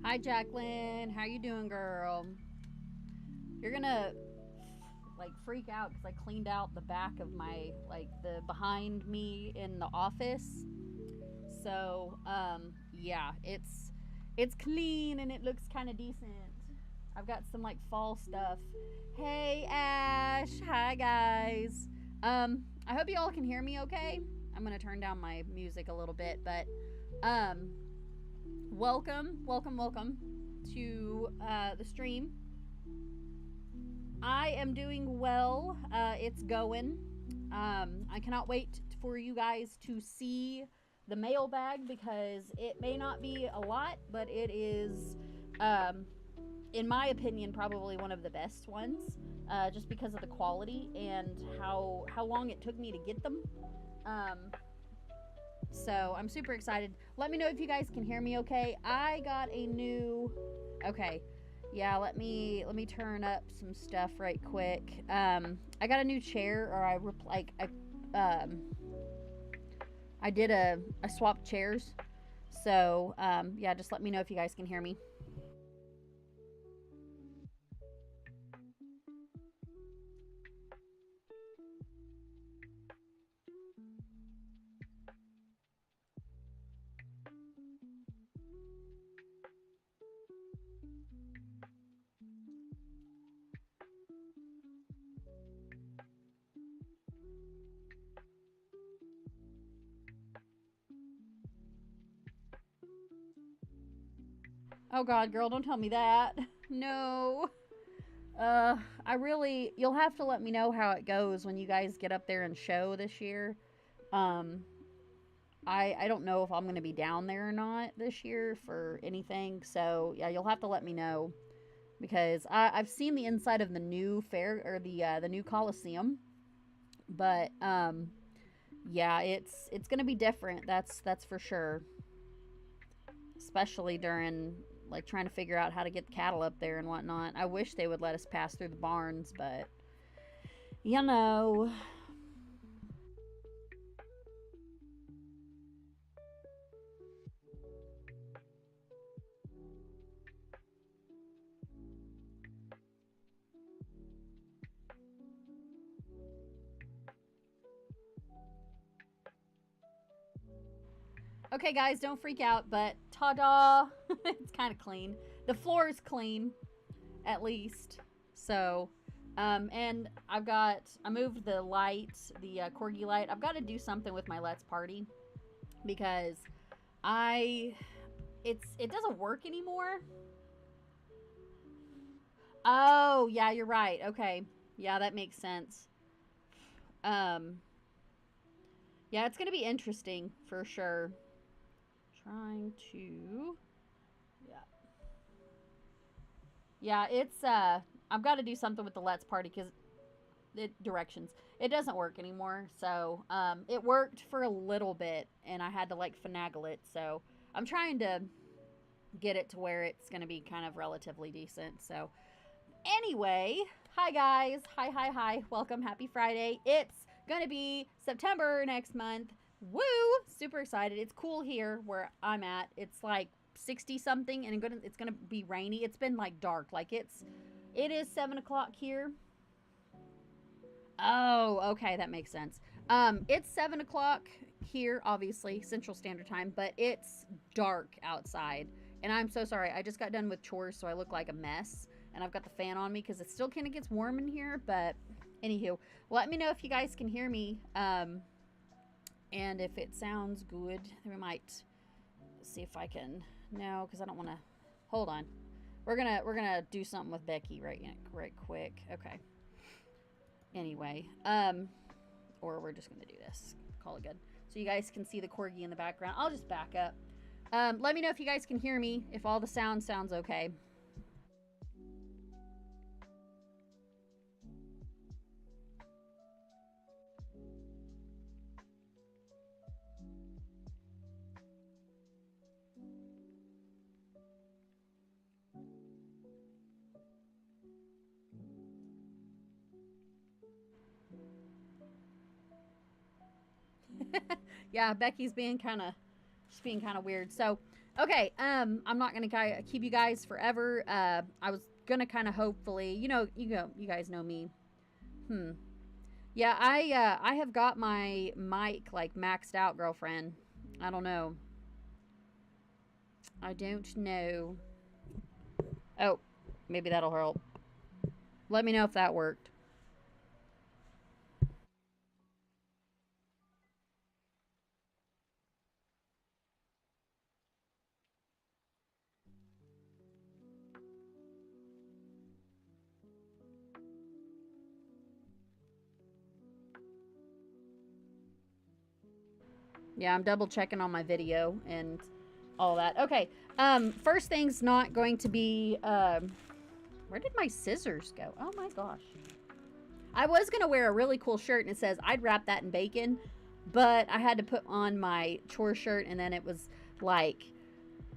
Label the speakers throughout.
Speaker 1: Hi, Jacqueline. How you doing, girl? You're gonna like freak out because I cleaned out the back of my the behind me in the office. So yeah, it's clean and it looks kind of decent. I've got some like fall stuff. Hey, Ash. Hi, guys. I hope you all can hear me okay. I'm gonna turn down my music a little bit, but um welcome to the stream. I am doing well. It's going. I cannot wait for you guys to see the mailbag because it may not be a lot, but it is, um, in my opinion, probably one of the best ones, just because of the quality and how long it took me to get them. Um, so I'm super excited. Let me know if you guys can hear me okay. I got a new. Okay. Yeah, let me turn up some stuff right quick. I got a new chair, or I did a swapped chairs. So, yeah, just let me know if you guys can hear me. Oh God, girl, don't tell me that. No. Uh, you'll have to let me know how it goes when you guys get up there and show this year. Um, I don't know if I'm going to be down there or not this year for anything. So yeah, you'll have to let me know because I've seen the inside of the new fair or the new Coliseum, but yeah, it's going to be different. That's for sure. Especially during like trying to figure out how to get the cattle up there and whatnot. I wish they would let us pass through the barns, but you know. Okay, guys, don't freak out, but ta-da! It's kind of clean. The floor is clean, at least. So, and I moved the light, the corgi light. I've got to do something with my Let's Party because I, it doesn't work anymore. Oh, yeah, you're right. Okay, yeah, that makes sense. Um, yeah, it's gonna be interesting for sure. Trying to, yeah, yeah, I've got to do something with the Let's Party because directions. It doesn't work anymore. So it worked for a little bit, and I had to like finagle it. So I'm trying to get it to where it's going to be kind of relatively decent. So anyway, hi guys, hi, welcome, happy Friday. It's gonna be September next month. Woo! Super excited. It's cool here where I'm at. It's like 60 something, and it's gonna be rainy. It's been like dark, like it is 7 o'clock here. Oh, okay, that makes sense. It's 7 o'clock here, obviously Central Standard Time, but it's dark outside, and I'm so sorry. I just got done with chores, so I look like a mess, and I've got the fan on me because it still kind of gets warm in here. But anywho, let me know if you guys can hear me, and if it sounds good. We might see if I can. No, because I don't want to. Hold on. We're gonna do something with Becky right quick. Okay. Anyway, or we're just gonna do this. Call it good. So you guys can see the corgi in the background. I'll just back up. Let me know if you guys can hear me. If all the sounds okay. Yeah, Becky's being kind of, she's being kind of weird. So, okay, I'm not gonna keep you guys forever. I was gonna kind of hopefully, you guys know me. Hmm. Yeah, I have got my mic like maxed out, girlfriend. I don't know. I don't know. Oh, maybe that'll help. Let me know if that worked. Yeah, I'm double checking on my video and all that. Okay. First thing's not going to be where did my scissors go? Oh my gosh. I was gonna wear a really cool shirt and it says I'd wrap that in bacon, but I had to put on my chore shirt and then it was like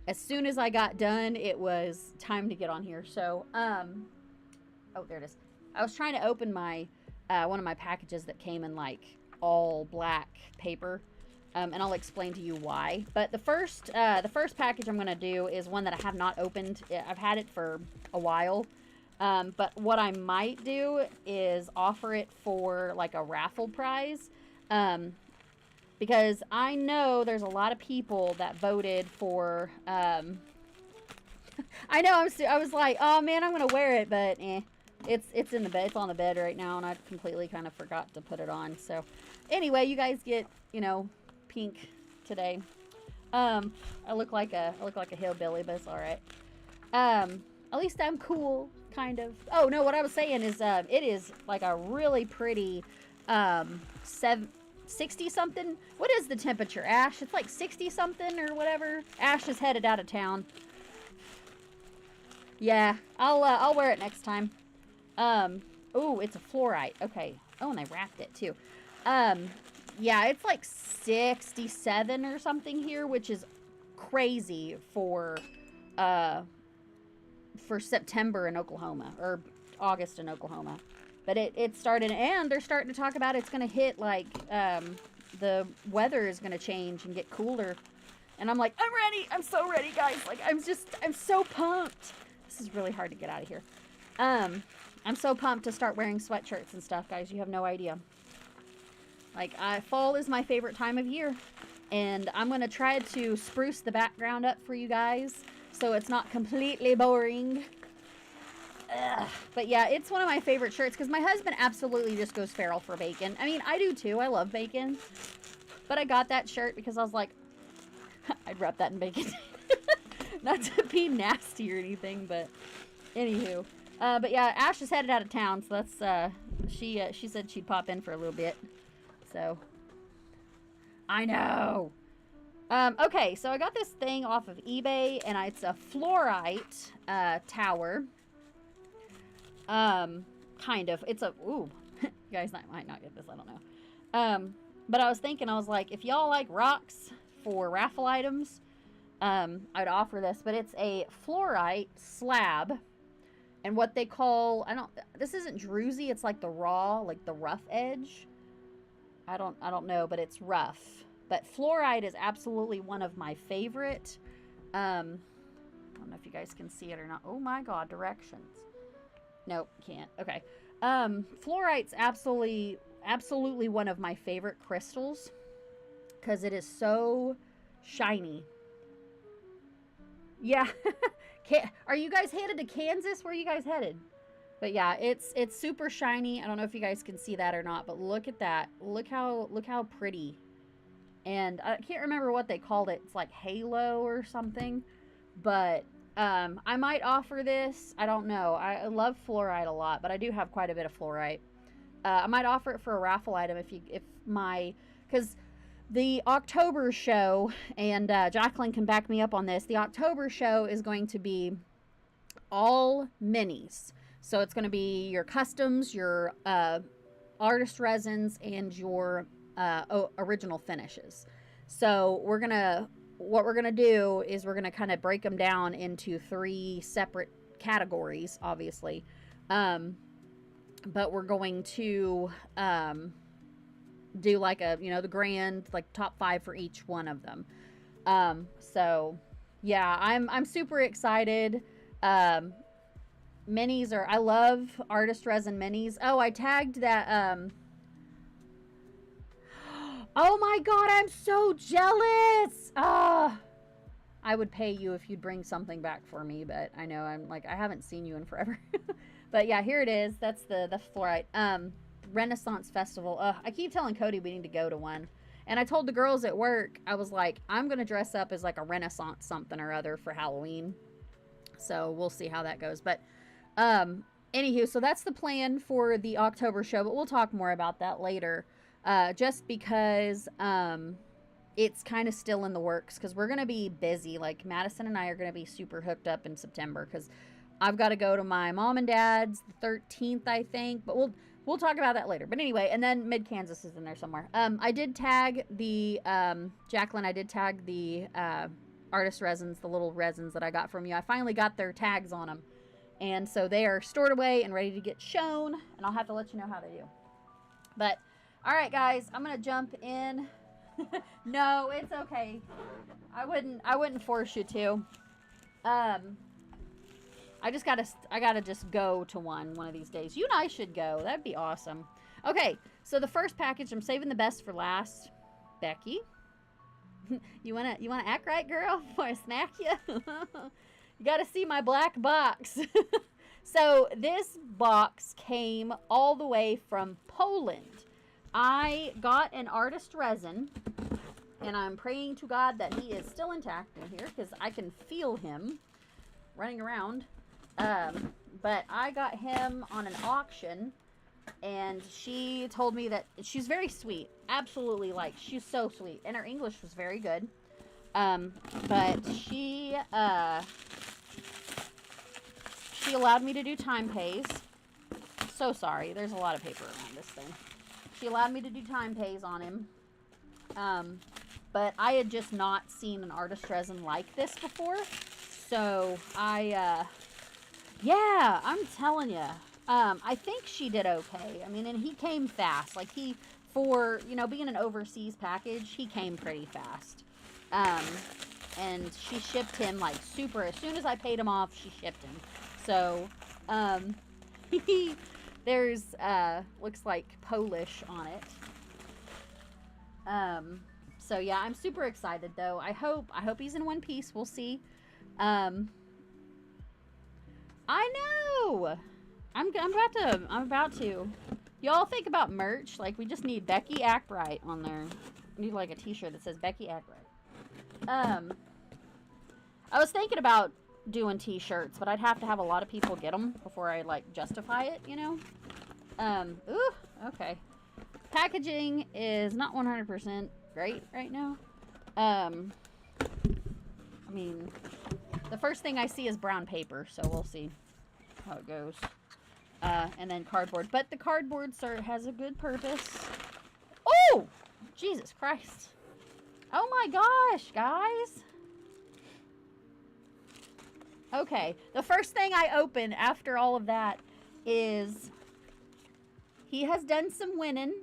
Speaker 1: as soon as I got done, it was time to get on here. So, oh, there it is. I was trying to open my one of my packages that came in like all black paper, And I'll explain to you why. But the first package I'm going to do is one that I have not opened. I've had it for a while. But what I might do is offer it for like a raffle prize. Because I know there's a lot of people that voted for, I know, I was like, oh man, I'm going to wear it, but it's in the bed. It's on the bed right now, and I completely kind of forgot to put it on. So anyway, you guys get, you know, pink today. I look like a hillbilly, but it's all right. At least I'm cool, kind of. Oh no, what I was saying is, it is like a really pretty, 60 something. What is the temperature, Ash? It's like 60 something or whatever. Ash is headed out of town. Yeah, I'll wear it next time. Oh, it's a fluorite. Okay. Oh, and they wrapped it too. Yeah, it's like 67 or something here, which is crazy for September in Oklahoma, or August in Oklahoma. But it started, and they're starting to talk about it's going to hit, like, the weather is going to change and get cooler. And I'm like, I'm ready. I'm so ready, guys. Like, I'm so pumped. This is really hard to get out of here. I'm so pumped to start wearing sweatshirts and stuff, guys. You have no idea. Like, fall is my favorite time of year. And I'm going to try to spruce the background up for you guys so it's not completely boring. Ugh. But yeah, it's one of my favorite shirts because my husband absolutely just goes feral for bacon. I mean, I do too. I love bacon. But I got that shirt because I was like, I'd wrap that in bacon. Not to be nasty or anything, but anywho. But yeah, Ash is headed out of town, so that's, she said she'd pop in for a little bit. So, I know. Okay, so I got this thing off of eBay, and it's a fluorite, tower. Kind of. It's a, ooh, you guys might not get this, I don't know. But I was thinking, I was like, if y'all like rocks for raffle items, I'd offer this, but it's a fluorite slab, and what they call, this isn't druzy, it's like the raw, like the rough edge. I don't know, but it's rough. But fluorite is absolutely one of my favorite. I don't know if you guys can see it or not. Oh my God, directions. Nope, can't. Okay. Fluorite's absolutely one of my favorite crystals because it is so shiny. Yeah. Are you guys headed to Kansas? Where are you guys headed? But yeah, it's super shiny. I don't know if you guys can see that or not, but look at that. Look how pretty. And I can't remember what they called it. It's like halo or something. But I might offer this. I don't know. I love fluorite a lot, but I do have quite a bit of fluorite. I might offer it for a raffle item because the October show, and Jacqueline can back me up on this, the October show is going to be all minis. So it's going to be your customs, your artist resins, and your original finishes. So what we're going to do is we're going to kind of break them down into 3 separate categories, obviously. But we're going to do like the grand, like top 5 for each one of them. So yeah, I'm super excited. Minis I love artist resin minis. Oh, I tagged that, oh my God, I'm so jealous. I would pay you if you'd bring something back for me, but I know I haven't seen you in forever. But yeah, here it is. That's the fluorite. Renaissance Festival. I keep telling Cody we need to go to one. And I told the girls at work, I was like, I'm going to dress up as like a Renaissance something or other for Halloween. So we'll see how that goes. But anywho, so that's the plan for the October show, but we'll talk more about that later. Just because it's kind of still in the works because we're going to be busy. Like Madison and I are going to be super hooked up in September because I've got to go to my mom and dad's the 13th, I think, but we'll talk about that later. But anyway, and then Mid-Kansas is in there somewhere. I did tag the, Jacqueline, I did tag the artist resins, the little resins that I got from you. I finally got their tags on them. And so they are stored away and ready to get shown. And I'll have to let you know how they do. But, all right, guys, I'm going to jump in No, it's okay. I wouldn't force you to. I gotta just go to one of these days. You and I should go. That'd be awesome. Okay, so the first package, I'm saving the best for last. Becky, you wanna act right, girl, before I smack you? You gotta see my black box. So this box came all the way from Poland. I got an artist resin, and I'm praying to God that he is still intact in here because I can feel him running around. But I got him on an auction, and she told me that she's very sweet. Absolutely, like, she's so sweet. And her English was very good. But she allowed me to do time pays. So sorry, there's a lot of paper around this thing. She allowed me to do time pays on him. But I had just not seen an artist resin like this before. So yeah, I'm telling you. I think she did okay. I mean, and he came fast. Like, for, you know, being an overseas package, he came pretty fast. And she shipped him, like, super. As soon as I paid him off, she shipped him. So, there's, looks like Polish on it. So yeah, I'm super excited though. I hope he's in one piece. We'll see. I know. I'm about to. Y'all think about merch. Like, we just need Becky Act Right on there. We need like a t-shirt that says Becky Act Right. I was thinking about doing t-shirts, but I'd have to have a lot of people get them before I like justify it, you know? Ooh, okay. Packaging is not 100% great right now. I mean, the first thing I see is brown paper, so we'll see how it goes. And then cardboard. But the cardboard, sir, has a good purpose. Oh! Jesus Christ. Oh my gosh, guys. Okay, the first thing I open after all of that is he has done some winning.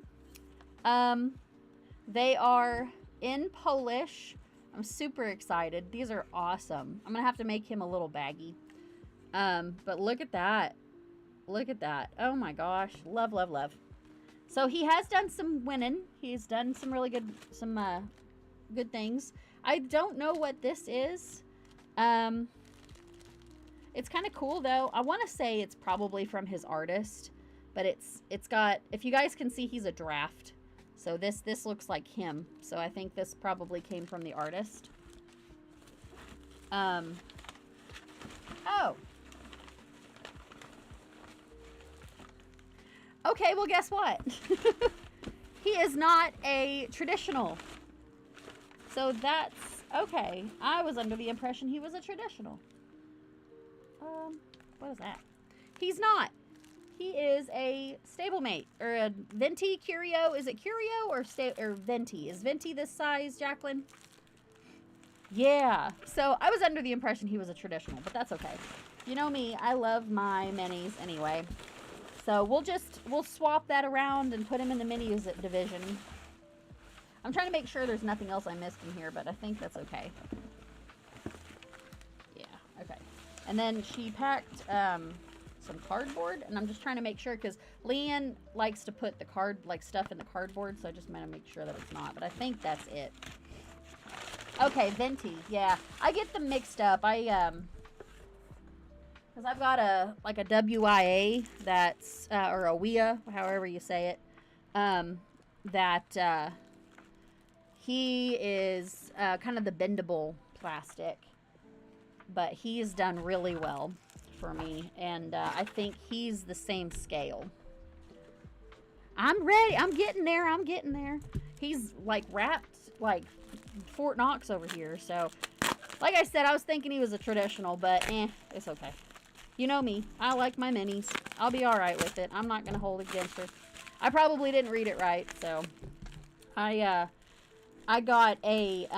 Speaker 1: They are in Polish. I'm super excited. These are awesome. I'm gonna have to make him a little baggie. But look at that. Look at that. Oh my gosh. Love, love, love. So he has done some winning. He's done some really good, good things. I don't know what this is. It's kind of cool though. I want to say it's probably from his artist, but it's got, if you guys can see, he's a draft. So this looks like him. So I think this probably came from the artist. Oh. Okay, well, guess what? He is not a traditional. So that's okay. I was under the impression he was a traditional. What is that? He's not. He is a stablemate or a venti curio. Is it curio or venti? Is venti this size, Jacqueline? Yeah. So I was under the impression he was a traditional, but that's okay. You know me, I love my minis anyway. So we'll swap that around and put him in the minis division. I'm trying to make sure there's nothing else I missed in here, but I think that's okay. Yeah, okay. And then she packed some cardboard, and I'm just trying to make sure, because Leanne likes to put the stuff in the cardboard, so I just want to make sure that it's not, but I think that's it. Okay, venti, yeah. I get them mixed up. Because I've got a WIA that's, or a WIA, however you say it, that he is kind of the bendable plastic, but he's done really well for me, and I think he's the same scale. I'm ready. I'm getting there. I'm getting there. He's like wrapped like Fort Knox over here, so like I said, I was thinking he was a traditional, but it's okay. You know me. I like my minis. I'll be all right with it. I'm not going to hold against her. I probably didn't read it right, so I got a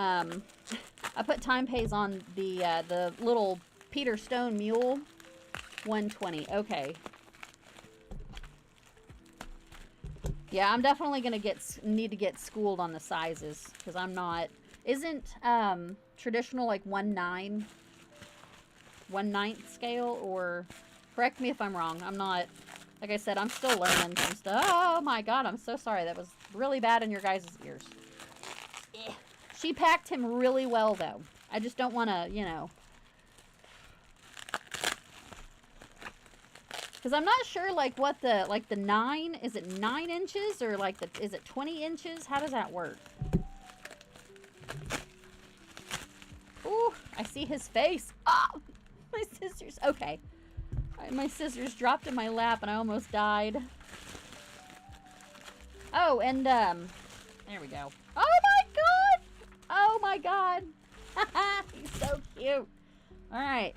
Speaker 1: I put time pays on the little Peter Stone mule 120. Okay. Yeah, I'm definitely gonna need to get schooled on the sizes because I'm not. Isn't traditional like 1/9 scale, or correct me if I'm wrong. I'm not. Like I said, I'm still learning some stuff. Oh my god, I'm so sorry. That was really bad in your guys' ears. She packed him really well though. I just don't want to, you know. Because I'm not sure, like, what the, like, the 9, is it 9 inches, or, like, is it 20 inches? How does that work? Ooh, I see his face. Oh, my scissors. Okay. My scissors dropped in my lap, and I almost died. Oh, and, there we go. Oh, my God! Oh, my God. He's so cute. All right.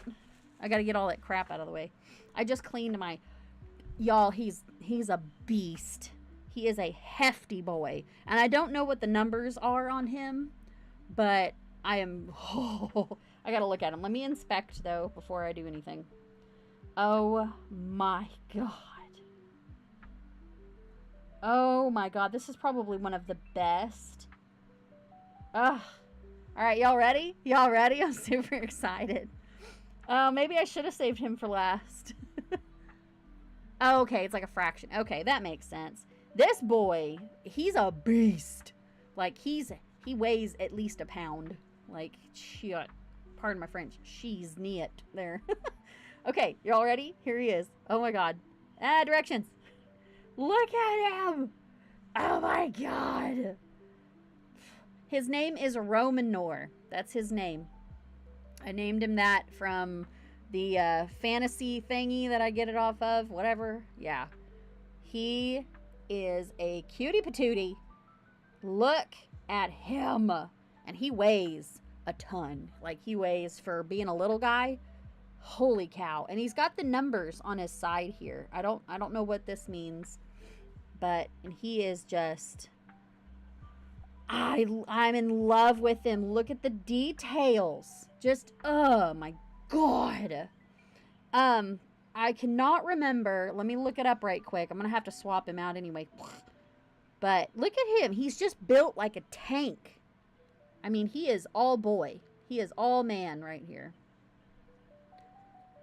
Speaker 1: I got to get all that crap out of the way. I just cleaned my... Y'all, he's a beast. He is a hefty boy. And I don't know what the numbers are on him, but I am... Oh, I got to look at him. Let me inspect, though, before I do anything. Oh, my God. Oh, my God. This is probably one of the best. Ugh. All right, y'all ready? Y'all ready? I'm super excited. Maybe I should have saved him for last. Oh, okay, it's like a fraction. Okay, that makes sense. This boy, he's a beast. Like, he weighs at least a pound. Like, shit. Pardon my French. She's neat there. Okay, y'all ready? Here he is. Oh my god. Directions. Look at him. Oh my god. His name is Roman Nor. That's his name. I named him that from the fantasy thingy that I get it off of. Whatever. Yeah. He is a cutie patootie. Look at him. And he weighs a ton. Like, he weighs, for being a little guy, holy cow. And he's got the numbers on his side here. I don't know what this means. But, and he is just... I'm in love with him. Look at the details. Just, oh my god. I cannot remember. Let me look it up right quick. I'm going to have to swap him out anyway. But look at him. He's just built like a tank. I mean, he is all boy. He is all man right here.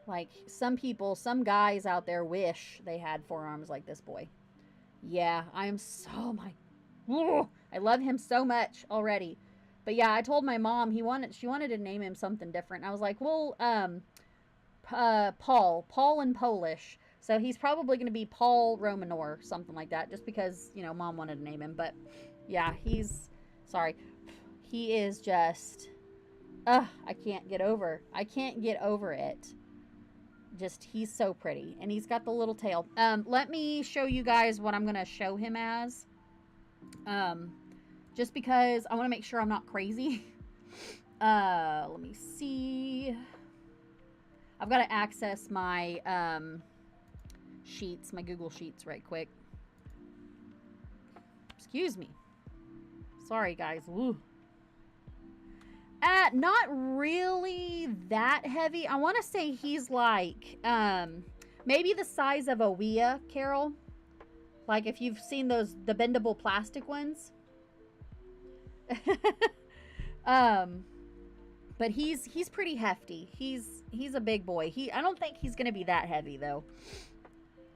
Speaker 1: Like, some people, some guys out there wish they had forearms like this boy. Yeah, I am so, I love him so much already. But yeah, I told my mom she wanted to name him something different. I was like, well, Paul in Polish. So he's probably going to be Paul Romanor, something like that, just because, you know, mom wanted to name him. But yeah, he is just, I can't get over it. Just, he's so pretty. And he's got the little tail. Let me show you guys what I'm going to show him as. Just because I want to make sure I'm not crazy. Let me see. I've got to access my, sheets, my Google Sheets right quick. Excuse me. Sorry, guys. Woo. Not really that heavy. I want to say he's like, maybe the size of a Wea, Carol. Like if you've seen the bendable plastic ones. But he's pretty hefty. He's a big boy. I don't think he's going to be that heavy though.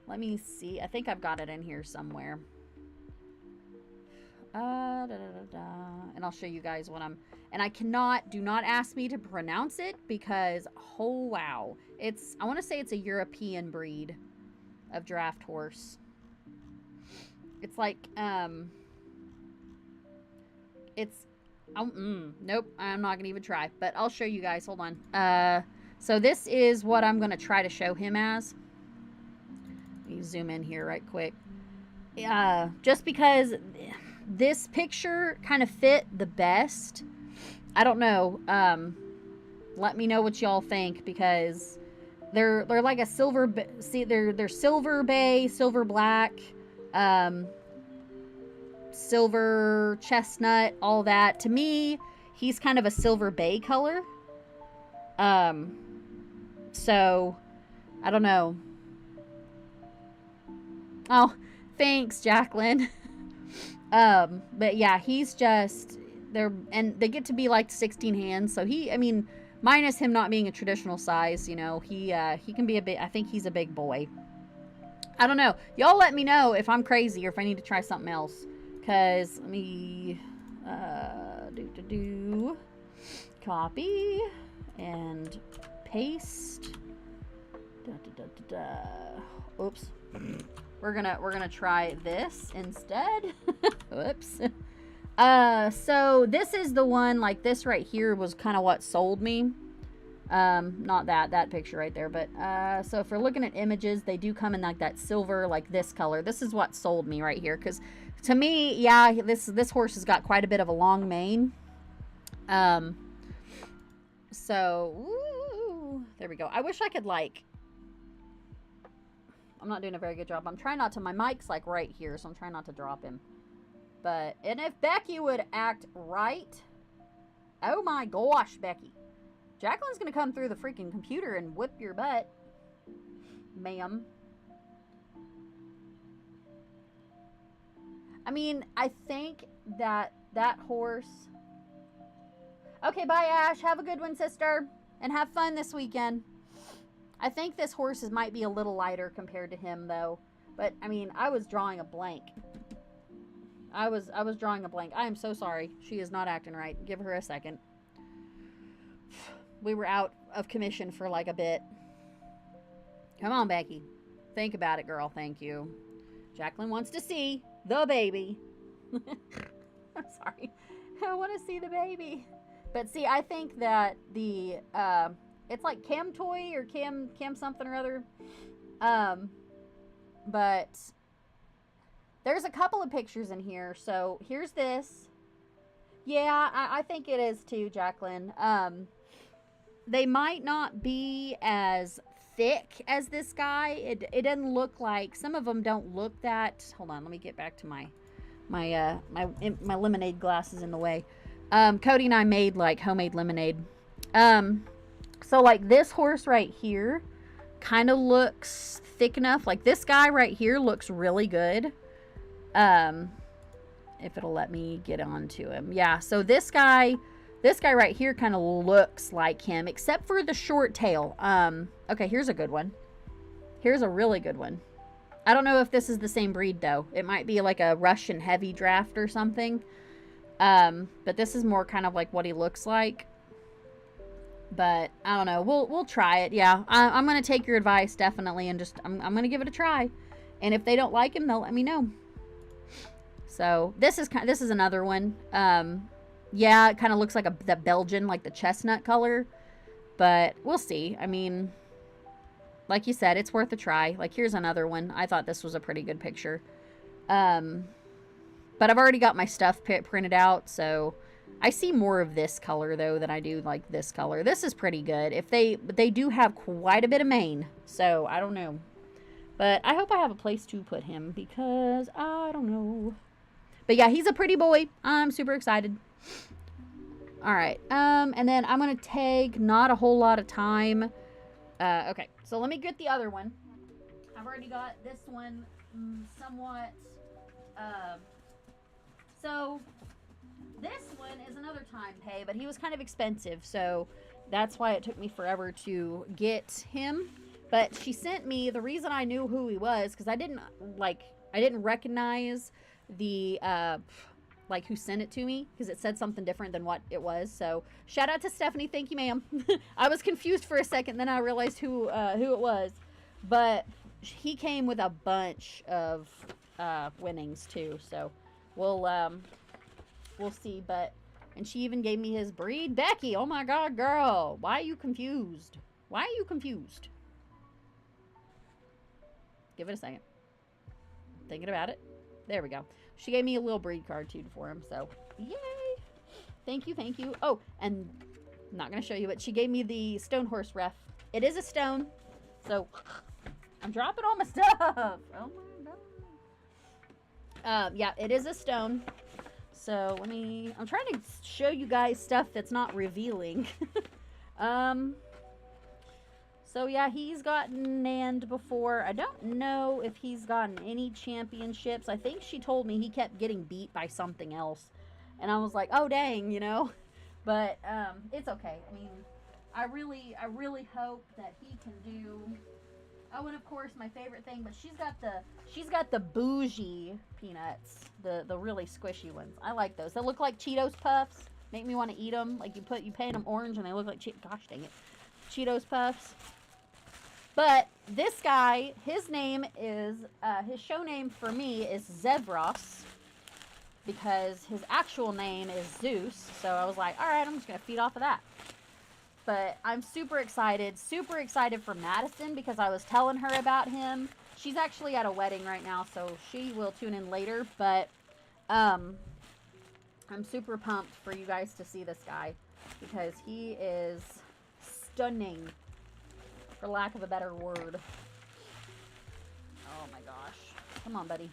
Speaker 1: Let me see. I think I've got it in here somewhere. And I'll show you guys what and I do not ask me to pronounce it because, oh wow. I want to say it's a European breed of draft horse. It's like, nope, I'm not going to even try, but I'll show you guys. Hold on. So this is what I'm going to try to show him as. Let me zoom in here right quick. Just because this picture kind of fit the best. I don't know. Let me know what y'all think, because they're like a silver, they're silver bay, silver black, silver chestnut, all that. To me, he's kind of a silver bay color. So I don't know. Oh, thanks, Jacqueline. But yeah, he's just they're and they get to be like 16 hands. So I mean, minus him not being a traditional size, you know, he can be a bit. I think he's a big boy. I don't know. Y'all let me know if I'm crazy or if I need to try something else. Cause let me copy and paste. Oops. We're gonna try this instead. Whoops. So this is the one, like this right here was kind of what sold me. Not that picture right there, but so if we're looking at images, they do come in like that silver, like this color. This is what sold me right here, because to me, yeah, this horse has got quite a bit of a long mane. So ooh, there we go. I wish I could like. I'm not doing a very good job. I'm trying not to. My mic's like right here, so I'm trying not to drop him. But and if Becky would act right, oh my gosh, Becky. Jacqueline's going to come through the freaking computer and whip your butt, ma'am. I mean, I think that horse... Okay, bye, Ash. Have a good one, sister. And have fun this weekend. I think this horse might be a little lighter compared to him, though. But, I mean, I was drawing a blank. I was drawing a blank. I am so sorry. She is not acting right. Give her a second. We were out of commission for like a bit. Come on, Becky. Think about it, girl. Thank you. Jacqueline wants to see the baby. I'm sorry. I want to see the baby. But see, I think that the, it's like Cam Toy or Cam something or other. But there's a couple of pictures in here. So here's this. Yeah, I think it is too, Jacqueline. They might not be as thick as this guy. It doesn't look like, some of them don't look that. Hold on, let me get back to my lemonade glasses in the way. Cody and I made like homemade lemonade. So like this horse right here kind of looks thick enough. Like this guy right here looks really good. If it'll let me get onto him. Yeah, so this guy right here kind of looks like him, except for the short tail. Okay, here's a good one. Here's a really good one. I don't know if this is the same breed, though. It might be like a Russian heavy draft or something. But this is more kind of like what he looks like. But I don't know. We'll try it. Yeah, I'm going to take your advice, definitely, and I'm going to give it a try. And if they don't like him, they'll let me know. So this is another one. Yeah, it kind of looks like the Belgian, like the chestnut color. But we'll see. I mean, like you said, it's worth a try. Like, here's another one. I thought this was a pretty good picture. But I've already got my stuff printed out, so I see more of this color, though, than I do, like, this color. This is pretty good. But they do have quite a bit of mane, so I don't know. But I hope I have a place to put him, because I don't know. But yeah, he's a pretty boy. I'm super excited. All right. And then I'm going to take not a whole lot of time. Okay. So let me get the other one. I've already got this one somewhat. So this one is another time pay, but he was kind of expensive. So that's why it took me forever to get him. But she sent me, the reason I knew who he was, because I didn't recognize the, like, who sent it to me, because it said something different than what it was. So shout out to Stephanie. Thank you, ma'am. I was confused for a second, then I realized who it was. But he came with a bunch of winnings too, so we'll see. And she even gave me his breed. Becky, oh my god, girl, why are you confused? Give it a second. Thinking about it. There we go. She gave me a little breed card, too, for him. So, yay. Thank you. Oh, and I'm not going to show you, but she gave me the stone horse ref. It is a stone. So, I'm dropping all my stuff. Oh, my God. Yeah, it is a stone. So, I'm trying to show you guys stuff that's not revealing. So yeah, he's gotten nanned before. I don't know if he's gotten any championships. I think she told me he kept getting beat by something else. And I was like, oh dang, you know. But it's okay. I mean, I really hope that he can do. Oh, and of course my favorite thing, but she's got the bougie peanuts, the really squishy ones. I like those. They look like Cheetos Puffs. Make me want to eat them. Like you paint them orange and they look like gosh dang it, Cheetos Puffs. But this guy, his name is his show name for me is Zevros, because his actual name is Zeus. So I was like, all right, I'm just gonna feed off of that. But I'm super excited for Madison, because I was telling her about him. She's actually at a wedding right now, so she will tune in later. But I'm super pumped for you guys to see this guy, because he is stunning, for lack of a better word. Oh my gosh. Come on, buddy.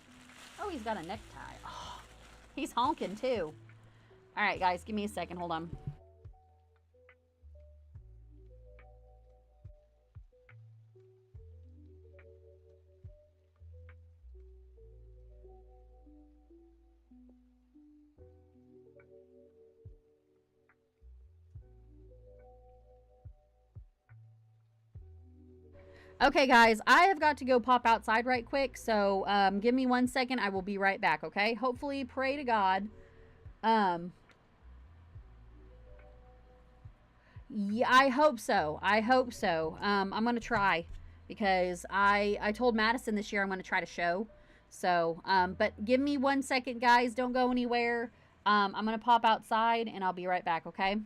Speaker 1: Oh, he's got a necktie. Oh, he's honking too. All right, guys, give me a second. Hold on. Okay, guys, I have got to go pop outside right quick, so give me 1 second. I will be right back, okay? Hopefully, pray to God. Yeah, I hope so. I hope so. I'm going to try, because I told Madison this year I'm going to try to show. So, but give me 1 second, guys. Don't go anywhere. I'm going to pop outside, and I'll be right back, okay?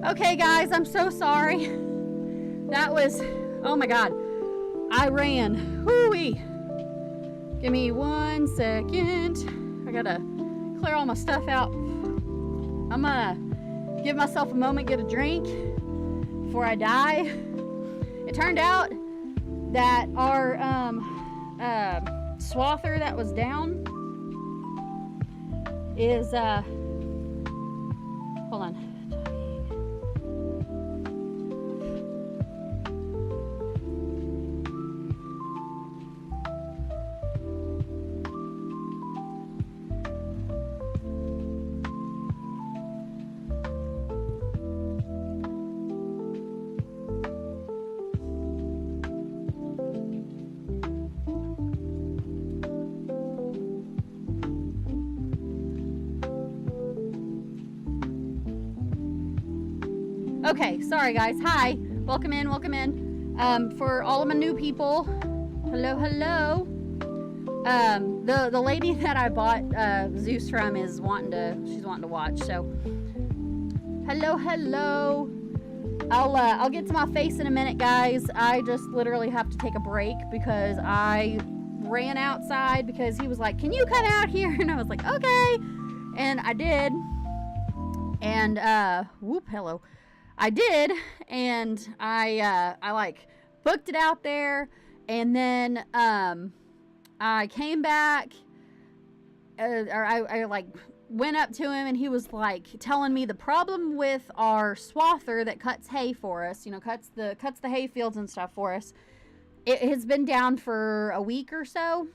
Speaker 1: Okay, guys, I'm so sorry. That was, oh my God. I ran. Whoo-wee. Give me 1 second. I gotta clear all my stuff out. I'm gonna give myself a moment, get a drink before I die. It turned out that our swather that was down is hold on. Okay, sorry guys. Hi, welcome in, welcome in. For all of my new people, hello, hello. The lady that I bought Zeus from is she's wanting to watch. So, hello, hello. I'll get to my face in a minute, guys. I just literally have to take a break because I ran outside because he was like, "Can you come out here?" And I was like, "Okay," and I did. And hello. I did, and I like booked it out there, and then I came back, or I like went up to him, and he was like telling me the problem with our swather that cuts hay for us, you know, cuts the hay fields and stuff for us. It has been down for a week or so,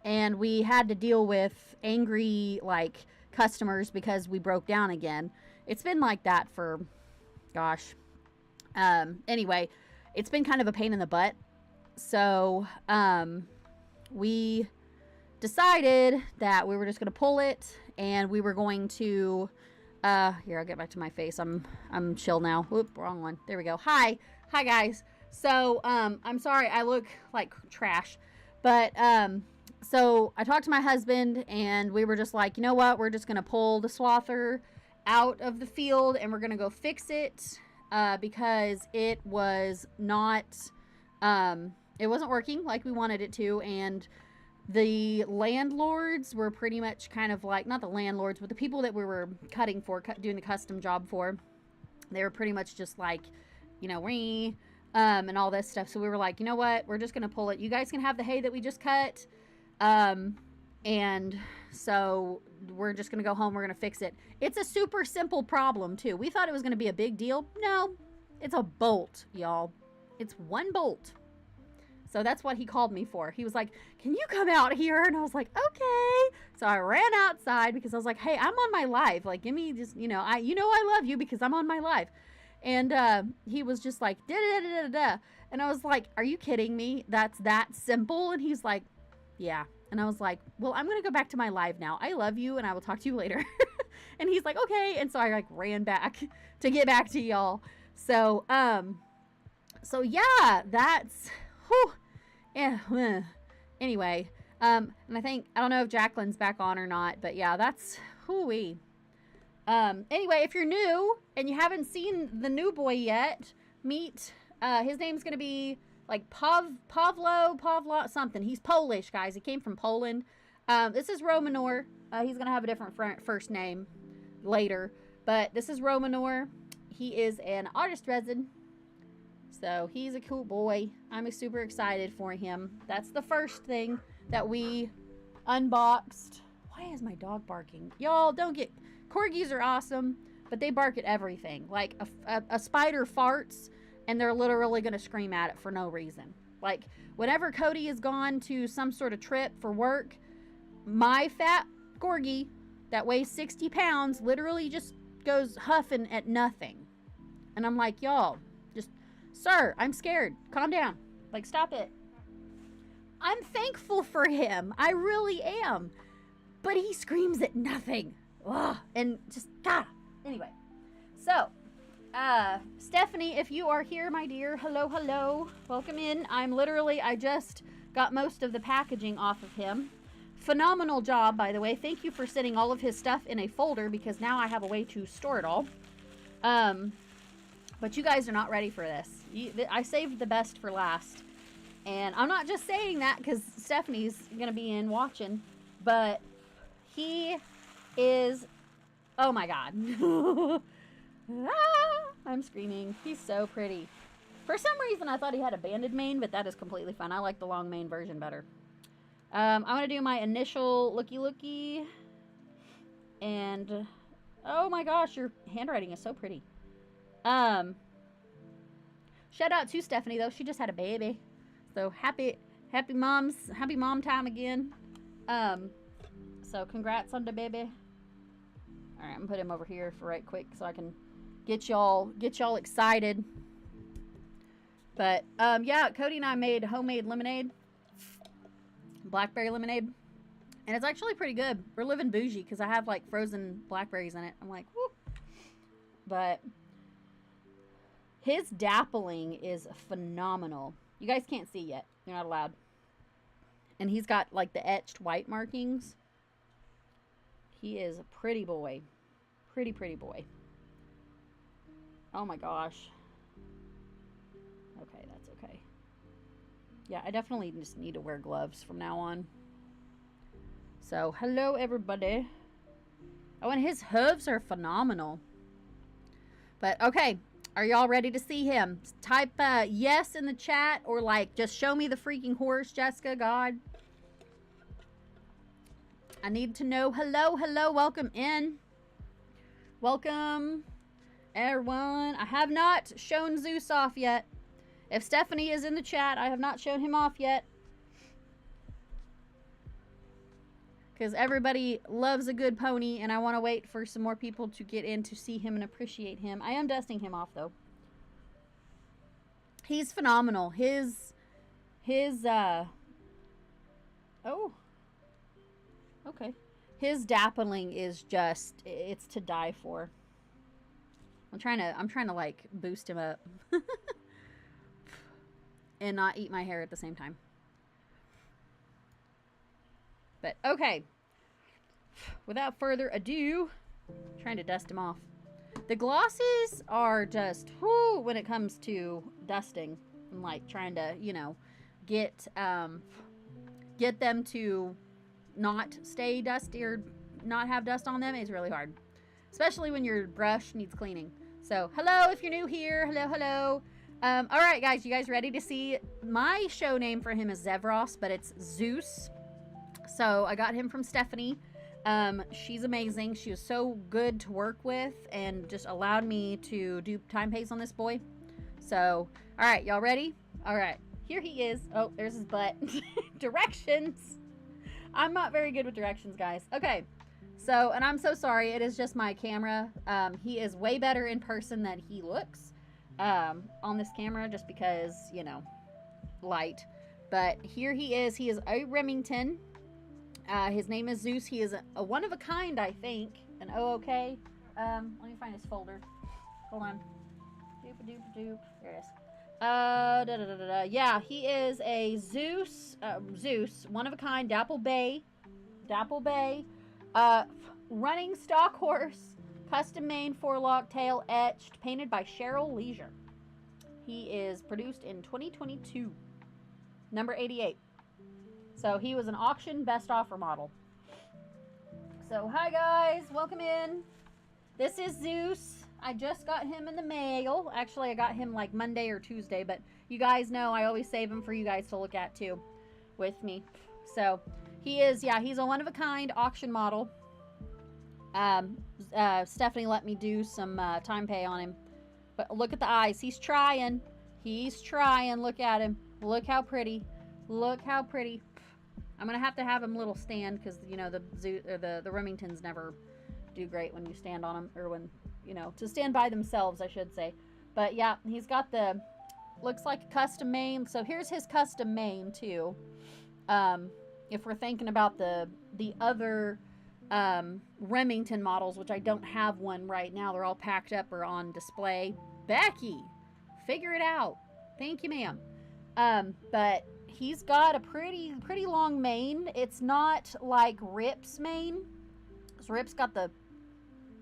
Speaker 1: and we had to deal with angry like customers because we broke down again. It's been like that for gosh. Anyway, it's been kind of a pain in the butt. So, we decided that we were just going to pull it and we were going to, here, I'll get back to my face. I'm chill now. Whoop, wrong one. There we go. Hi guys. So, I'm sorry. I look like trash, but, so I talked to my husband and we were just like, you know what? We're just going to pull the swather out of the field and we're gonna go fix it because it was not it wasn't working like we wanted it to, and the landlords were pretty much kind of like, not the landlords, but the people that we were cutting for, doing the custom job for, they were pretty much just like, you know, and all this stuff. So we were like, you know what, we're just gonna pull it. You guys can have the hay that we just cut, and so we're just going to go home. We're going to fix it. It's a super simple problem, too. We thought it was going to be a big deal. No, it's a bolt, y'all. It's one bolt. So that's what he called me for. He was like, "Can you come out here?" And I was like, "Okay." So I ran outside because I was like, "Hey, I'm on my live. Like, give me just, I love you because I'm on my live." And he was just like, "Da da da da da." And I was like, "Are you kidding me? That's that simple?" And he's like, "Yeah." And I was like, "Well, I'm going to go back to my live now. I love you and I will talk to you later." And he's like, "Okay." And so I like ran back to get back to y'all. So, yeah, that's, whew, yeah. Anyway, and I don't know if Jacqueline's back on or not, but yeah, that's, whoo-wee. Anyway, if you're new and you haven't seen the new boy yet, meet, his name's going to be like Pavlo something. He's Polish, guys. He came from Poland. This is Romanor. He's going to have a different first name later. But this is Romanor. He is an artist resin. So he's a cool boy. I'm super excited for him. That's the first thing that we unboxed. Why is my dog barking? Y'all, don't get... Corgis are awesome, but they bark at everything. Like a spider farts, and they're literally going to scream at it for no reason. Like, whenever Cody has gone to some sort of trip for work, my fat Corgi that weighs 60 pounds literally just goes huffing at nothing. And I'm like, y'all, just, sir, I'm scared. Calm down. Like, stop it. I'm thankful for him. I really am. But he screams at nothing. Ugh. And just, God. Anyway. So, Stephanie, if you are here, my dear, hello, hello. Welcome in. I just got most of the packaging off of him. Phenomenal job, by the way. Thank you for sending all of his stuff in a folder because now I have a way to store it all. But you guys are not ready for this. I saved the best for last. And I'm not just saying that because Stephanie's going to be in watching, but he is, oh my God. I'm screaming. He's so pretty. For some reason, I thought he had a banded mane, but that is completely fine. I like the long mane version better. I'm going to do my initial looky. And, oh my gosh, your handwriting is so pretty. Shout out to Stephanie, though. She just had a baby. So, happy mom time again. So, congrats on the baby. All right, I'm going to put him over here for right quick so I can get y'all excited. But, yeah, Cody and I made homemade lemonade. Blackberry lemonade. And it's actually pretty good. We're living bougie because I have, like, frozen blackberries in it. I'm like, whoo. But his dappling is phenomenal. You guys can't see yet. You're not allowed. And he's got, like, the etched white markings. He is a pretty boy. Pretty boy. Oh, my gosh. Okay, that's okay. Yeah, I definitely just need to wear gloves from now on. So, hello everybody. Oh, and his hooves are phenomenal. But, okay. Are y'all ready to see him? Type yes in the chat or, like, just show me the freaking horse, Jessica. God. I need to know. Hello. Welcome in. Welcome, everyone. I have not shown Zeus off yet. If Stephanie is in the chat, I have not shown him off yet. Because everybody loves a good pony, and I want to wait for some more people to get in to see him and appreciate him. I am dusting him off, though. He's phenomenal. Oh. Okay. His dappling is just, it's to die for. I'm trying to like boost him up. And not eat my hair at the same time. But, okay. Without further ado, I'm trying to dust him off. The glosses are just, whoo, when it comes to dusting. I'm like trying to, you know, get them to not stay dusty or not have dust on them. It's really hard. Especially when your brush needs cleaning. So, hello if you're new here. Hello. All right, guys. You guys ready to see? My show name for him is Zevros, but it's Zeus. So, I got him from Stephanie. She's amazing. She was so good to work with and just allowed me to do time pace on this boy. So, all right. Y'all ready? All right. Here he is. Oh, there's his butt. Directions. I'm not very good with directions, guys. Okay. So, and I'm so sorry. It is just my camera. He is way better in person than he looks on this camera just because, you know, light. But here he is. He is a Remington. His name is Zeus. He is a one of a kind, I think. An OOK. Let me find his folder. Hold on. Doop. There it is. Yeah, he is a Zeus, one of a kind, Dapple Bay, running stock horse, custom mane, forelock, tail etched, painted by Cheryl Leisure. He is produced in 2022, number 88. So he was an auction best offer model. So hi guys, welcome in. This is Zeus. I just got him in the mail. Actually, I got him like Monday or Tuesday, but you guys know I always save him for you guys to look at too with me. So he is, yeah, he's a one-of-a-kind auction model. Stephanie let me do some time pay on him. But look at the eyes. He's trying. Look at him. Look how pretty. I'm going to have him little stand because, you know, the Remingtons never do great when you stand on them, or when, you know, to stand by themselves, I should say. But yeah, he's got the, looks like a custom mane. So here's his custom mane too. If we're thinking about the other Remington models, which I don't have one right now, they're all packed up or on display. Becky, figure it out. Thank you, ma'am. But he's got a pretty long mane. It's not like Rip's mane. So Rip's got the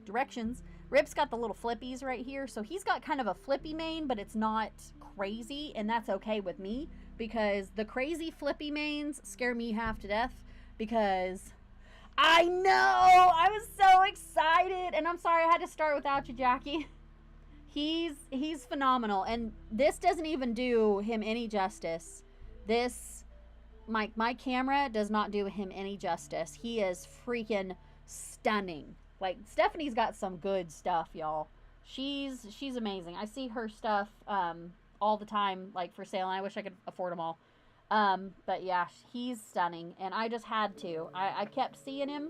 Speaker 1: directions. Rip's got the little flippies right here. So he's got kind of a flippy mane, but it's not crazy, and that's okay with me, because the crazy flippy mains scare me half to death, because I know, I was so excited, and I'm sorry I had to start without you, Jackie. He's phenomenal, and this doesn't even do him any justice. This, my camera does not do him any justice. He is freaking stunning. Like, Stephanie's got some good stuff, y'all. She's amazing. I see her stuff all the time, like, for sale, and I wish I could afford them all. But yeah, he's stunning, and I just had to. I kept seeing him.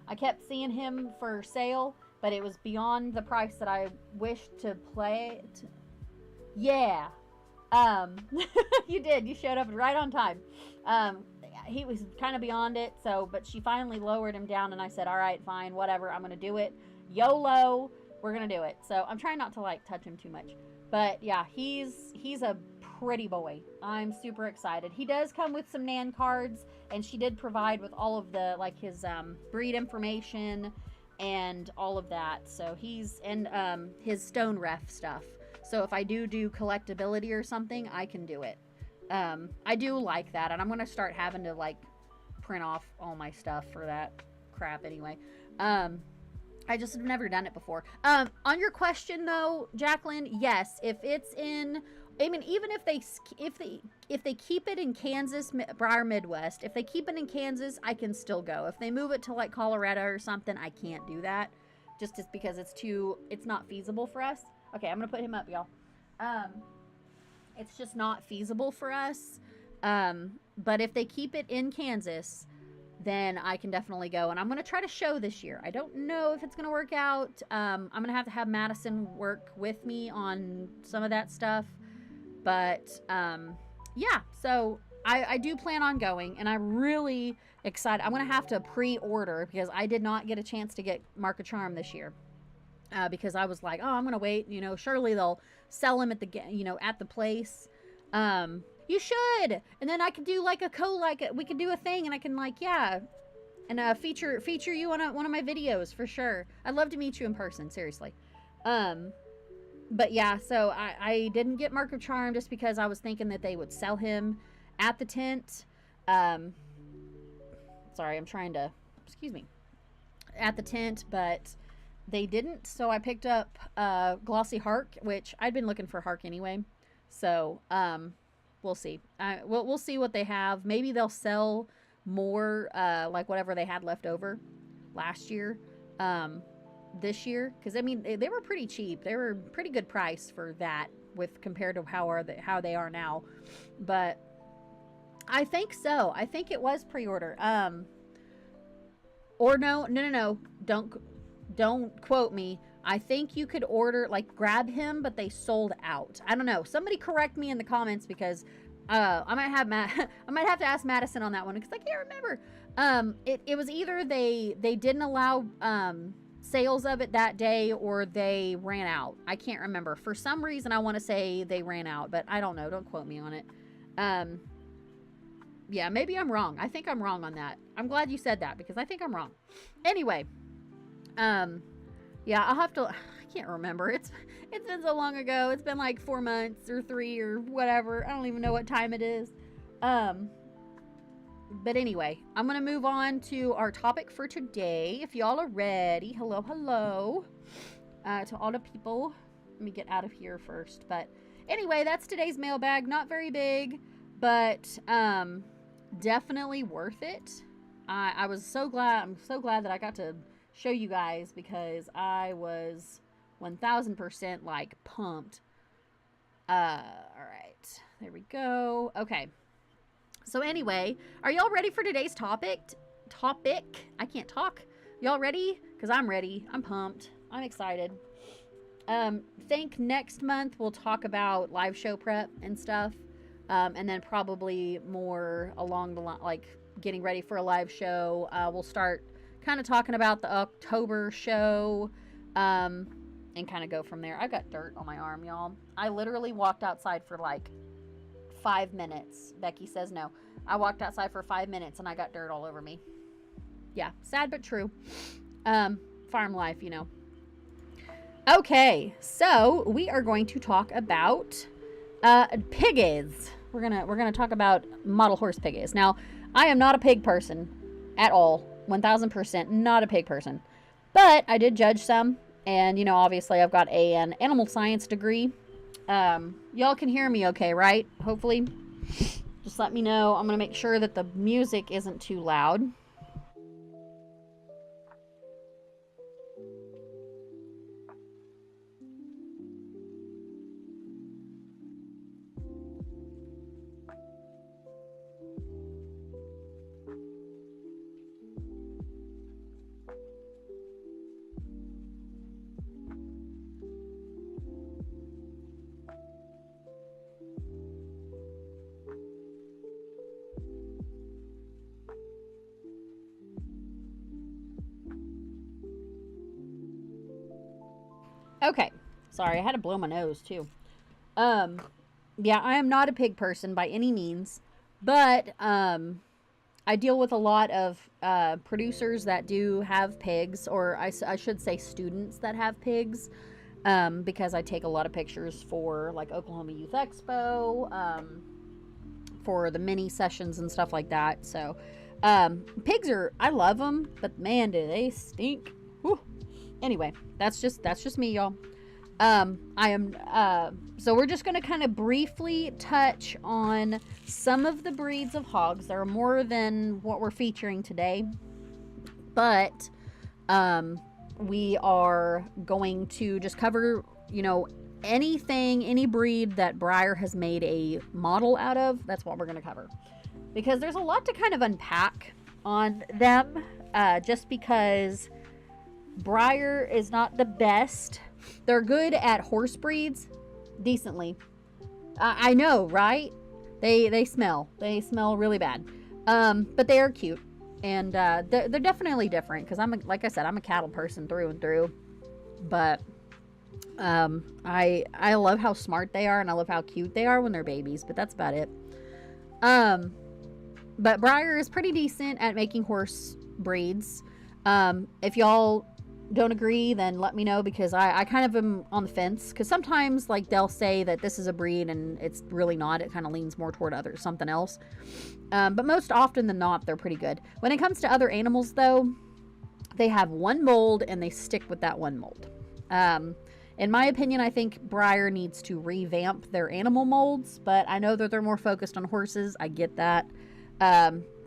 Speaker 1: I kept seeing him for sale, but it was beyond the price that I wished to play. Yeah. You did. You showed up right on time. He was kind of beyond it, so, but she finally lowered him down, and I said, all right, fine, whatever, I'm going to do it. YOLO, we're going to do it. So I'm trying not to, like, touch him too much. But yeah, he's a pretty boy. I'm super excited. He does come with some Nan cards, and she did provide with all of the, like, his breed information and all of that. So he's, and his stone ref stuff. So if I do collectability or something, I can do it. I do like that, and I'm going to start having to, like, print off all my stuff for that crap anyway. I just have never done it before. On your question though, Jacqueline, yes, if it's in, I mean, even if they keep it in Kansas, Breyer Midwest, if they keep it in Kansas, I can still go. If they move it to, like, Colorado or something, I can't do that, just because it's not feasible for us. Okay, I'm gonna put him up, y'all. It's just not feasible for us. But if they keep it in Kansas, then I can definitely go. And I'm going to try to show this year. I don't know if it's going to work out. I'm going to have Madison work with me on some of that stuff. But, yeah, so I do plan on going. And I'm really excited. I'm going to have to pre-order, because I did not get a chance to get Mark of Charm this year. Because I was like, oh, I'm going to wait. You know, surely they'll sell him at the, at the place. You should. And then I could do, like, we could do a thing, and I can, like, yeah. And feature you on one of my videos for sure. I'd love to meet you in person, seriously. But yeah, so I didn't get Mark of Charm just because I was thinking that they would sell him at the tent. Sorry, I'm trying to, excuse me, at the tent, but they didn't. So I picked up Glossy Hark, which I'd been looking for Hark anyway. So we'll see. We'll see what they have. Maybe they'll sell more, like whatever they had left over last year, this year, because I mean they were pretty cheap. They were pretty good price for that, with compared to how they are now. But I think so. I think it was pre-order. Or no. Don't quote me. I think you could order, like, grab him, but they sold out. I don't know. Somebody correct me in the comments, because I might have to ask Madison on that one, because I can't remember. It was either they didn't allow sales of it that day, or they ran out. I can't remember. For some reason, I want to say they ran out, but I don't know. Don't quote me on it. Yeah, maybe I'm wrong. I think I'm wrong on that. I'm glad you said that, because I think I'm wrong. Anyway, yeah, I'll have to, I can't remember. It's been so long ago. It's been like 4 months or 3 or whatever. I don't even know what time it is. But anyway, I'm going to move on to our topic for today. If y'all are ready, hello, to all the people. Let me get out of here first. But anyway, that's today's mailbag. Not very big, but definitely worth it. I was so glad. I'm so glad that I got to show you guys, because I was 1000% like pumped. All right, there we go. Okay, so anyway, are y'all ready for today's topic? I can't talk. Y'all ready? Because I'm ready. I'm pumped. I'm excited. Think next month we'll talk about live show prep and stuff, and then probably more along the line, like getting ready for a live show. We'll start kind of talking about the October show, and kind of go from there. I got dirt on my arm, y'all. I literally walked outside for like 5 minutes. Becky says no. I walked outside for 5 minutes and I got dirt all over me. Yeah, sad but true. Farm life, you know. Okay, so we are going to talk about Piggies. We're gonna talk about model horse piggies. Now, I am not a pig person at all. 1000% not a pig person. But I did judge some, and obviously I've got an animal science degree. Y'all can hear me okay, right? Hopefully. Just let me know. I'm gonna make sure that the music isn't too loud. Okay. Sorry, I had to blow my nose too. Yeah, I am not a pig person by any means, but I deal with a lot of producers that do have pigs, or I should say students that have pigs, because I take a lot of pictures for like Oklahoma Youth Expo, for the mini sessions and stuff like that. So pigs I love them, but man, do they stink. Whew. Anyway, that's just me, y'all. So we're just going to kind of briefly touch on some of the breeds of hogs. There are more than what we're featuring today, but we are going to just cover, any breed that Breyer has made a model out of. That's what we're going to cover, because there's a lot to kind of unpack on them, just because Breyer is not the best. They're good at horse breeds, decently. I know, right? They smell really bad, but they are cute, and they're definitely different, because like I said, I'm a cattle person through and through. But I love how smart they are, and I love how cute they are when they're babies. But that's about it. But Breyer is pretty decent at making horse breeds. If y'all don't agree, then let me know, because I kind of am on the fence, because sometimes like they'll say that this is a breed and it's really not. It kind of leans more toward something else, but most often than not, they're pretty good. When it comes to other animals, though, they have one mold and they stick with that one mold. In my opinion, I think Breyer needs to revamp their animal molds, but I know that they're more focused on horses. I get that.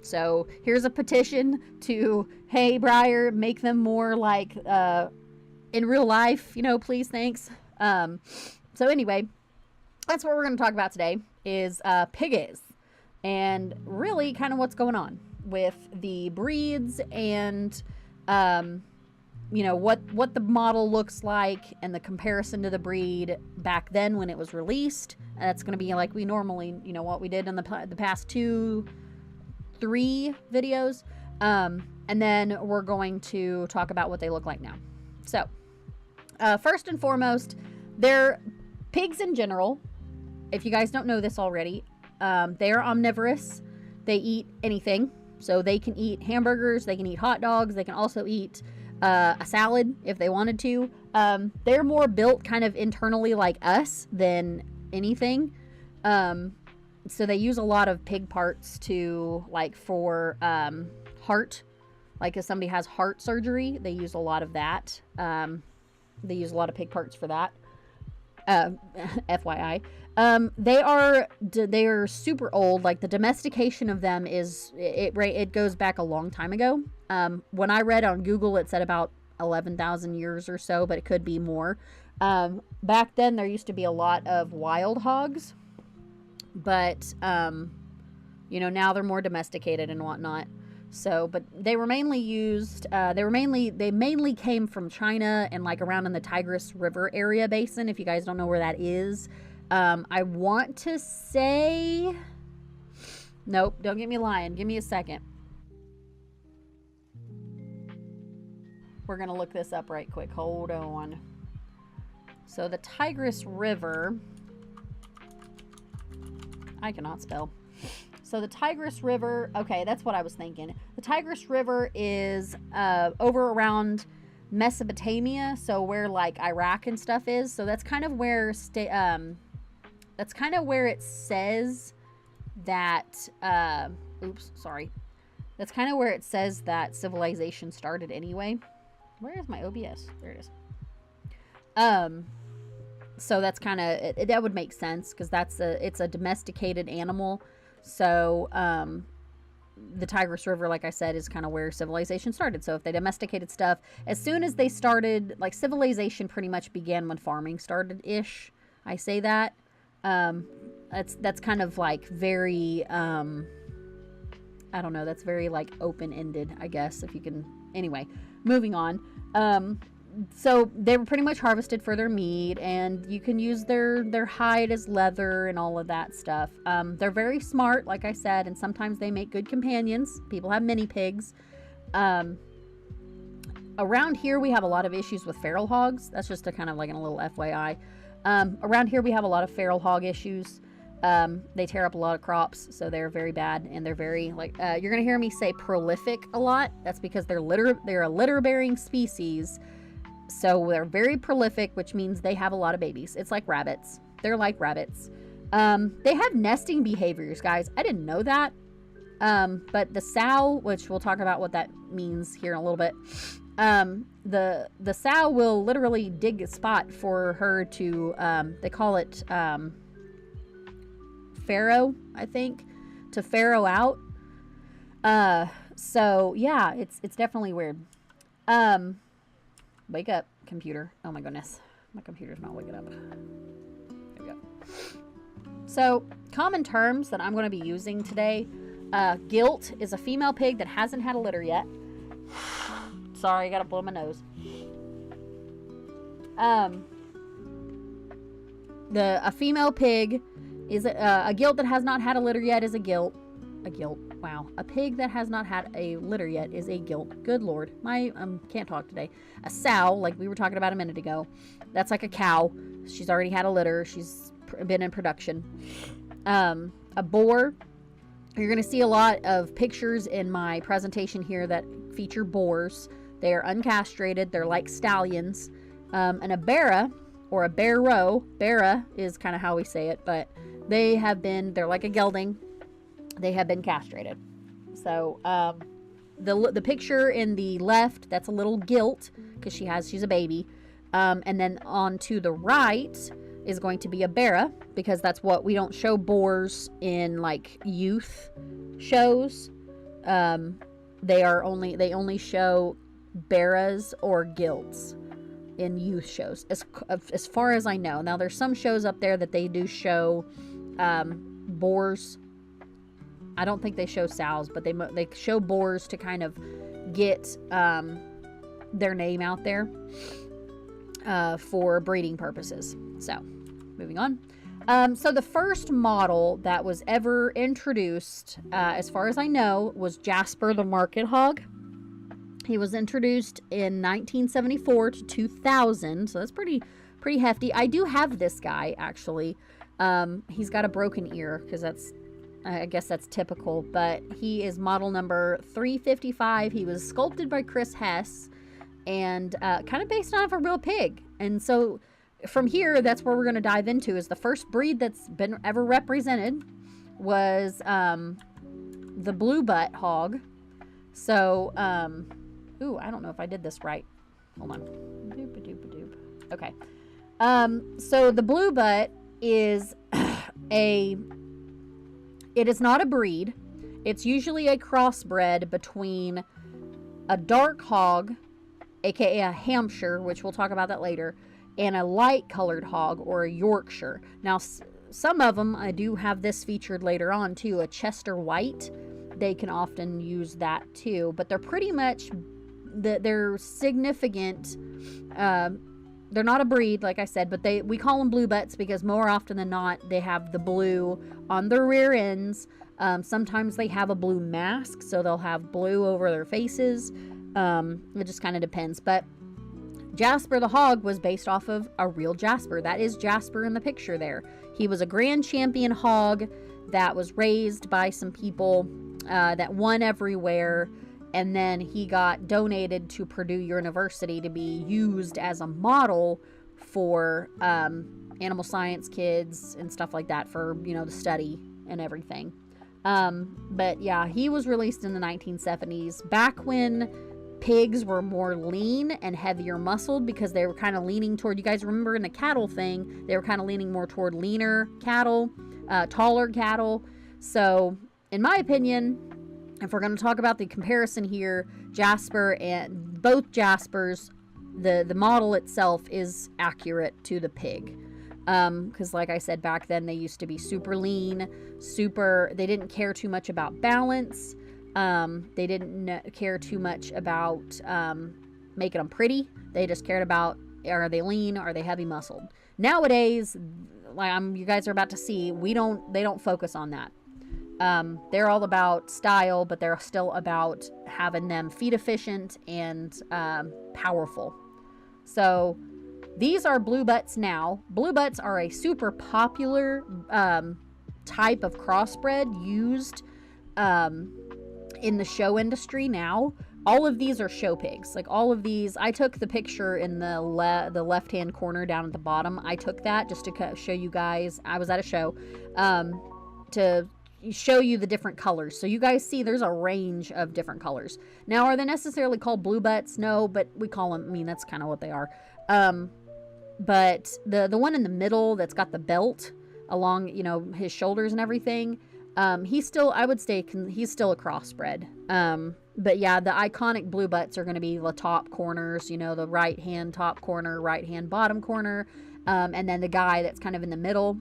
Speaker 1: So here's a petition to, hey, Breyer, make them more like in real life, please, thanks. So anyway, that's what we're going to talk about today, is piggies, and really kind of what's going on with the breeds, and what the model looks like, and the comparison to the breed back then when it was released. That's going to be like we normally, what we did in the past 2-3 videos, and then we're going to talk about what they look like now. So first and foremost, they're pigs in general. If you guys don't know this already, they are omnivorous. They eat anything. So they can eat hamburgers, they can eat hot dogs, they can also eat a salad if they wanted to. They're more built kind of internally like us than anything. So they use a lot of pig parts to, like, for heart. Like if somebody has heart surgery, they use a lot of that. They use a lot of pig parts for that. FYI. They are super old. Like the domestication of them it goes back a long time ago. When I read on Google, it said about 11,000 years or so, but it could be more. Back then, there used to be a lot of wild hogs, but now they're more domesticated and whatnot. So, but they were mainly used. They mainly came from China and like around in the Tigris River area basin. If you guys don't know where that is, I want to say, nope. Don't get me lying. Give me a second. We're gonna look this up right quick. Hold on. So the Tigris River. I cannot spell. So the Tigris River, okay, that's what I was thinking. The Tigris River is over around Mesopotamia, so where like Iraq and stuff is. So that's kind of where that's kind of where it says that, oops, sorry. That's kind of where it says that civilization started anyway. Where is my OBS? There it is. So that's kind of, that would make sense because it's a domesticated animal. So, the Tigris River, like I said, is kind of where civilization started. So if they domesticated stuff, as soon as they started, like civilization pretty much began when farming started-ish. I say that. That's kind of like very, I don't know, that's very like open-ended, I guess, if you can, anyway, moving on. So they were pretty much harvested for their meat, and you can use their hide as leather and all of that stuff. They're very smart, like I said, and sometimes they make good companions. People have mini pigs. Around here, we have a lot of issues with feral hogs. That's just a kind of like a little FYI. Around here, we have a lot of feral hog issues. They tear up a lot of crops, so they're very bad, and they're very, like, you're going to hear me say prolific a lot. That's because they're a litter-bearing species. So they're very prolific, which means they have a lot of babies. It's like rabbits. They're like rabbits. They have nesting behaviors, guys. I didn't know that. But the sow, which we'll talk about what that means here in a little bit. The sow will literally dig a spot for her to, they call it, farrow, I think, to farrow out. So yeah, it's definitely weird. Wake up, computer. Oh my goodness. My computer's not waking up. There we go. So, common terms that I'm going to be using today. Gilt is a female pig that hasn't had a litter yet. Sorry, I got to blow my nose. A female pig is a gilt that has not had a litter yet is a gilt. Wow. A pig that has not had a litter yet is a gilt. Good Lord. My, can't talk today. A sow, like we were talking about a minute ago, that's like a cow. She's already had a litter. She's been in production. A boar, you're going to see a lot of pictures in my presentation here that feature boars. They are uncastrated. They're like stallions. And a barra, or a barrow, barra is kind of how we say it, but they're like a gelding. They have been castrated. So, the picture in the left, that's a little gilt, because she's a baby. And then on to the right is going to be a barra, because that's what we don't show boars in like youth shows. They only show barras or gilts in youth shows, as far as I know. Now there's some shows up there that they do show boars. I don't think they show sows, but they show boars to kind of get their name out there for breeding purposes. So, moving on. So the first model that was ever introduced, as far as I know, was Jasper the Market Hog. He was introduced in 1974 to 2000, so that's pretty hefty. I do have this guy, actually. He's got a broken ear, because I guess that's typical, but he is model number 355. He was sculpted by Chris Hess, and kind of based off a real pig. And so from here, that's where we're going to dive into, is the first breed that's been ever represented was the blue butt hog. So, ooh, I don't know if I did this right. Hold on. Doop-a-doop-a-doop. Okay. So the blue butt is it is not a breed. It's usually a crossbred between a dark hog, aka a Hampshire, which we'll talk about that later, and a light colored hog, or a Yorkshire. Now, some of them, I do have this featured later on too, a Chester White. They can often use that too, but they're pretty much, they're significant. They're not a breed, like I said, but we call them blue butts because more often than not, they have the blue on their rear ends. Sometimes they have a blue mask, so they'll have blue over their faces. It just kind of depends. But Jasper the hog was based off of a real Jasper. That is Jasper in the picture there. He was a grand champion hog that was raised by some people that won everywhere. And then he got donated to Purdue University to be used as a model for animal science kids and stuff like that for, you know, the study and everything. But yeah, he was released in the 1970s, back when pigs were more lean and heavier muscled, because they were kind of leaning toward, you guys remember in the cattle thing, they were kind of leaning more toward leaner cattle, taller cattle. So in my opinion, if we're going to talk about the comparison here, Jasper and both Jaspers, the model itself is accurate to the pig. Because like I said, back then they used to be super lean, they didn't care too much about balance. They didn't care too much about making them pretty. They just cared about, are they lean, are they heavy muscled? Nowadays, like you guys are about to see, they don't focus on that. They're all about style, but they're still about having them feed efficient and powerful. So these are blue butts now. Blue butts are a super popular type of crossbred used in the show industry now. All of these are show pigs. Like all of these, I took the picture in the left-hand corner down at the bottom. I took that just to show you guys. I was at a show to show you the different colors. So you guys see there's a range of different colors. Now, are they necessarily called blue butts? No, but we call them, I mean, that's kind of what they are. But the one in the middle that's got the belt along, you know, his shoulders and everything, he's still, I would say, he's still a crossbred. But yeah, the iconic blue butts are going to be the top corners, you know, the right hand top corner, right hand bottom corner, and then the guy that's kind of in the middle.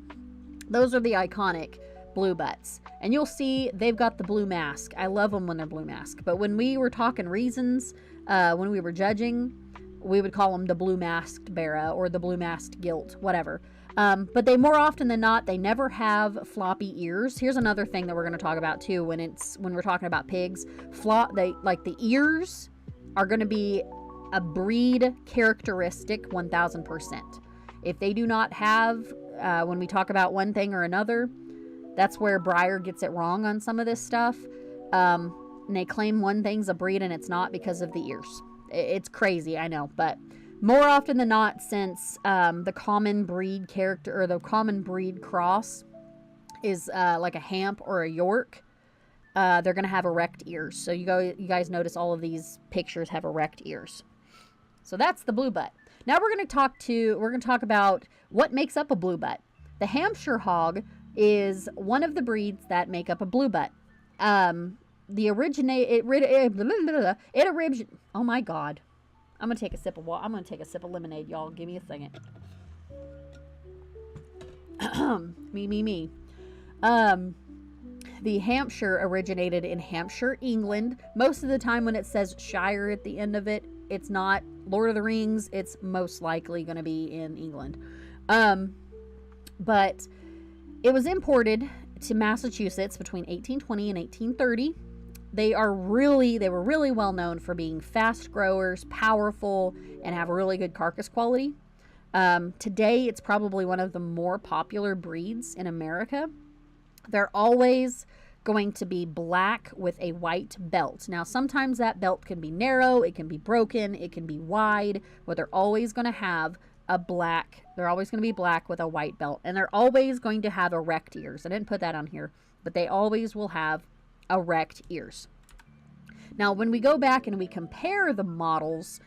Speaker 1: Those are the iconic blue butts. And you'll see they've got the blue mask. I love them when they're blue mask. But when we were talking reasons, when we were judging, we would call them the blue masked Bera or the blue masked Gilt, whatever. But they, more often than not, they never have floppy ears. Here's another thing that we're going to talk about too when we're talking about pigs. The ears are going to be a breed characteristic 1000%. If they do not have, when we talk about one thing or another, that's where Breyer gets it wrong on some of this stuff. And they claim one thing's a breed and it's not because of the ears. It's crazy, I know, but more often than not, since the common breed character or the common breed cross is like a Hamp or a York, they're going to have erect ears. So you guys notice all of these pictures have erect ears. So that's the blue butt. Now we're going to talk about what makes up a blue butt. The Hampshire hog is one of the breeds that make up a blue butt. Oh my God. I'm going to take a sip of water. I'm going to take a sip of lemonade, y'all. Give me a second. Me. The Hampshire originated in Hampshire, England. Most of the time when it says Shire at the end of it, it's not Lord of the Rings. It's most likely going to be in England. But it was imported to Massachusetts between 1820 and 1830. They were really well known for being fast growers, powerful, and have a really good carcass quality. Today, it's probably one of the more popular breeds in America. They're always going to be black with a white belt. Now, sometimes that belt can be narrow, it can be broken, it can be wide, but they're always going to have they're always going to be black with a white belt, and they're always going to have erect ears. I didn't put that on here, but they always will have erect ears. Now, when we go back and we compare the models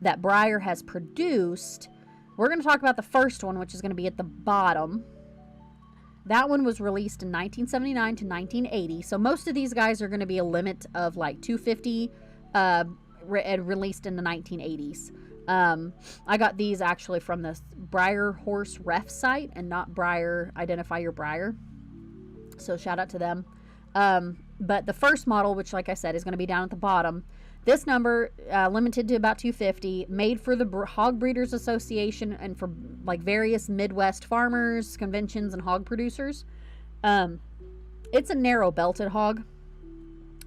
Speaker 1: that Breyer has produced, we're going to talk about the first one, which is going to be at the bottom. That one was released in 1979 to 1980. So most of these guys are going to be a limit of like 250, released in the 1980s. I got these actually from the Breyer Horse Ref site and not Breyer Identify Your Breyer. So shout out to them. But the first model, which like I said is going to be down at the bottom, this number limited to about 250, made for the Hog Breeders Association and for like various Midwest farmers, conventions, and hog producers. It's a narrow belted hog,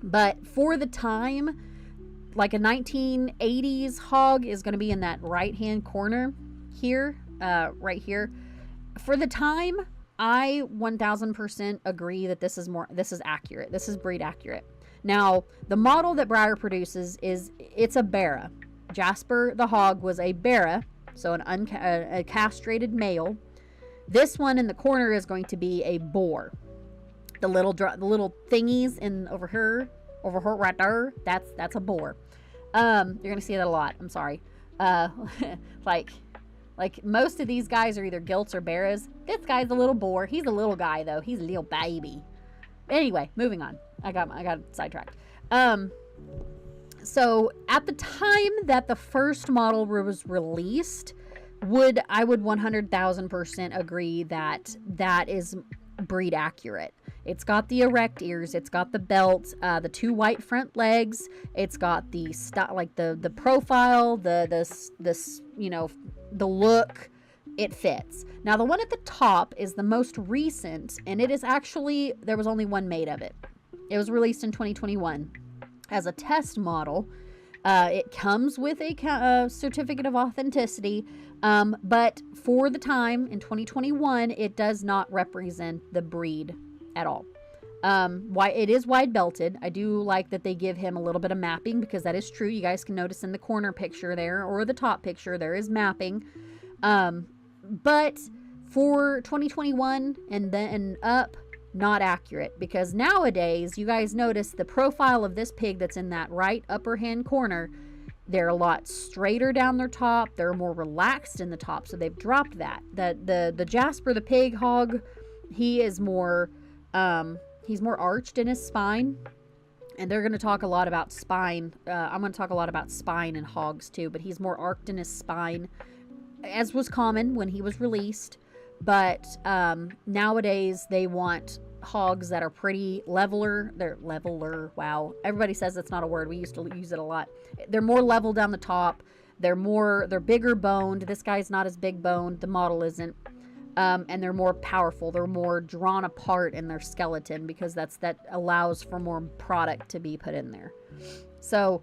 Speaker 1: but for the time, like a 1980s hog is going to be in that right hand corner here, right here. For the time, I 1000% agree that this is accurate. This is breed accurate. Now, the model that Breyer produces it's a Bera. Jasper the hog was a Bera, so a castrated male. This one in the corner is going to be a boar. The little thingies in over her right there, that's a boar. You're gonna see that a lot. I'm sorry. Like most of these guys are either gilts or bears. This guy's a little boar. He's a little guy though. He's a little baby. Anyway, moving on. I got sidetracked. So at the time that the first model was released, I would 100,000% agree that is breed accurate. It's got the erect ears, it's got the belt, the 2 white front legs, it's got the the profile, the you know, the look. It fits. Now the one at the top is the most recent, and it is actually, there was only one made of it. It was released in 2021 as a test model. It comes with a certificate of authenticity, but for the time in 2021, it does not represent the breed at all. It is wide belted. I do like that they give him a little bit of mapping, because that is true. You guys can notice in the corner picture there, or the top picture, there is mapping. But for 2021 and then up, not accurate, because nowadays, you guys notice the profile of this pig that's in that right upper hand corner, they're a lot straighter down their top, they're more relaxed in the top, so they've dropped that. The Jasper the pig hog, he is more he's more arched in his spine, and they're going to talk a lot about spine. I'm going to talk a lot about spine and hogs too, but he's more arched in his spine, as was common when he was released. But nowadays they want hogs that are pretty leveler. They're leveler. Wow. Everybody says that's not a word. We used to use it a lot. They're more level down the top. They're bigger boned. This guy's not as big boned. The model isn't. And they're more powerful. They're more drawn apart in their skeleton, because that allows for more product to be put in there. So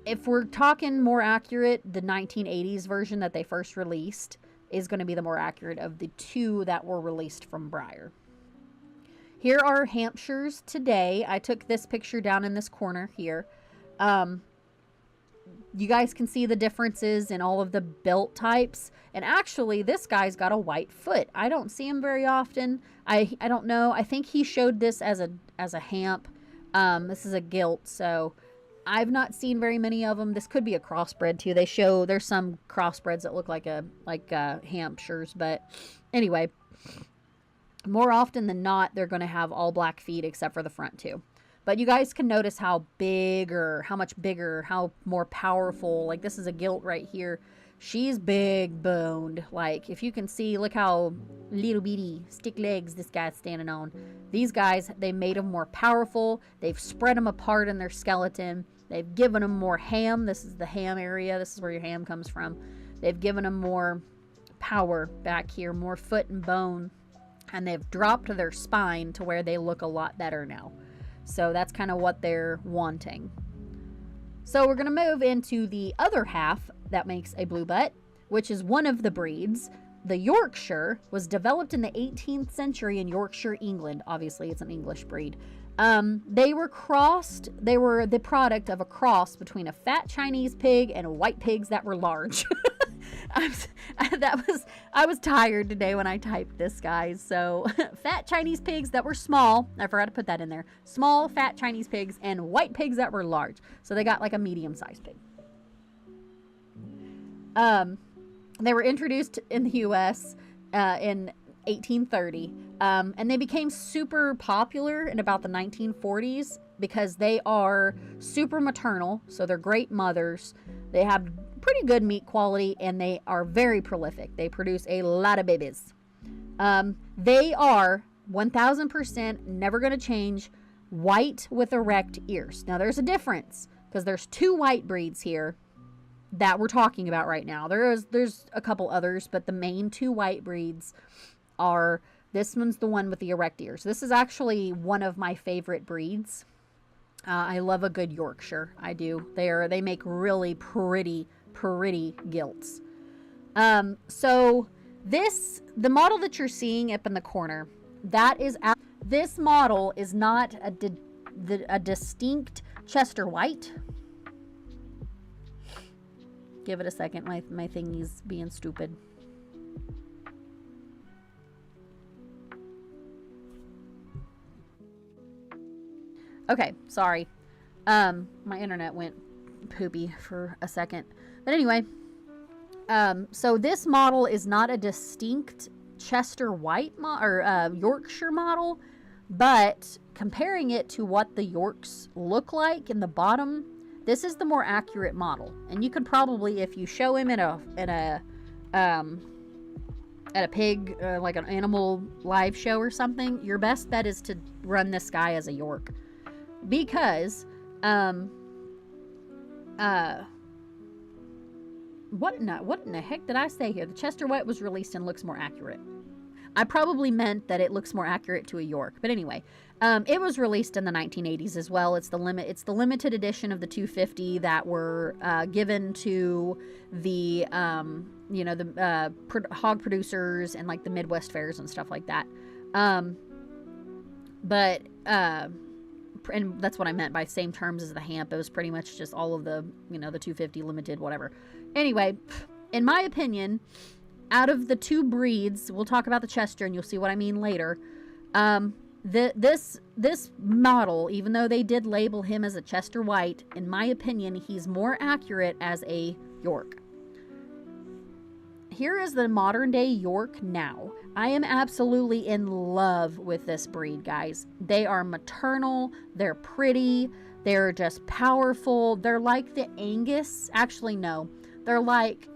Speaker 1: if we're talking more accurate, the 1980s version that they first released is going to be the more accurate of the 2 that were released from Breyer. Here are Hampshires today. I took this picture down in this corner here. You guys can see the differences in all of the built types. And actually, this guy's got a white foot. I don't see him very often. I don't know. I think he showed this as a hamp. This is a gilt, so I've not seen very many of them. This could be a crossbred too. There's some crossbreds that look like Hampshires, but anyway, more often than not, they're going to have all black feet except for the front 2. But you guys can notice how much bigger, how more powerful. Like, this is a gilt right here. She's big boned. Like, if you can see, look how little bitty stick legs this guy's standing on. These guys, they made them more powerful. They've spread them apart in their skeleton. They've given them more ham. This is the ham area. This is where your ham comes from. They've given them more power back here, more foot and bone. And they've dropped their spine to where they look a lot better now. So that's kind of what they're wanting. So we're going to move into the other half that makes a blue butt, which is one of the breeds. The Yorkshire was developed in the 18th century in Yorkshire, England. Obviously, it's an English breed. They were the product of a cross between a fat Chinese pig and white pigs that were large. I was tired today when I typed this, guys. So fat Chinese pigs that were small. I forgot to put that in there. Small, fat Chinese pigs and white pigs that were large. So they got like a medium-sized pig. They were introduced in the U.S. In 1830, and they became super popular in about the 1940s because they are super maternal, so they're great mothers. They have pretty good meat quality, and they are very prolific. They produce a lot of babies. They are 1000% never going to change, white with erect ears. Now there's a difference because there's 2 white breeds here that we're talking about right now. There's a couple others, but the main 2 white breeds are, this one's the one with the erect ears. This is actually one of my favorite breeds. I love a good Yorkshire. I do. They make really pretty gilts. So the model that you're seeing up in the corner, this model is not a distinct Chester white. Give it a second. My thingy's being stupid. Okay, sorry. My internet went poopy for a second. But anyway, so this model is not a distinct Chester White or Yorkshire model, but comparing it to what the Yorks look like in the bottom, this is the more accurate model. And you could probably, if you show him at a pig, like an animal live show or something, your best bet is to run this guy as a York, because what in the heck did I say here? The Chester White was released and looks more accurate. I probably meant that it looks more accurate to a York, but anyway, it was released in the 1980s as well. It's the limited edition of the 250 that were given to the hog producers and like the Midwest fairs and stuff like that. And that's what I meant by same terms as the Hamp. It was pretty much just all of the, the 250 limited, whatever. Anyway, in my opinion, out of the two breeds, we'll talk about the Chester and you'll see what I mean later. This model, even though they did label him as a Chester White, in my opinion, he's more accurate as a York. Here is the modern day York now. I am absolutely in love with this breed, guys. They are maternal, they're pretty, they're just powerful. They're like the Angus. Actually, no. They're like,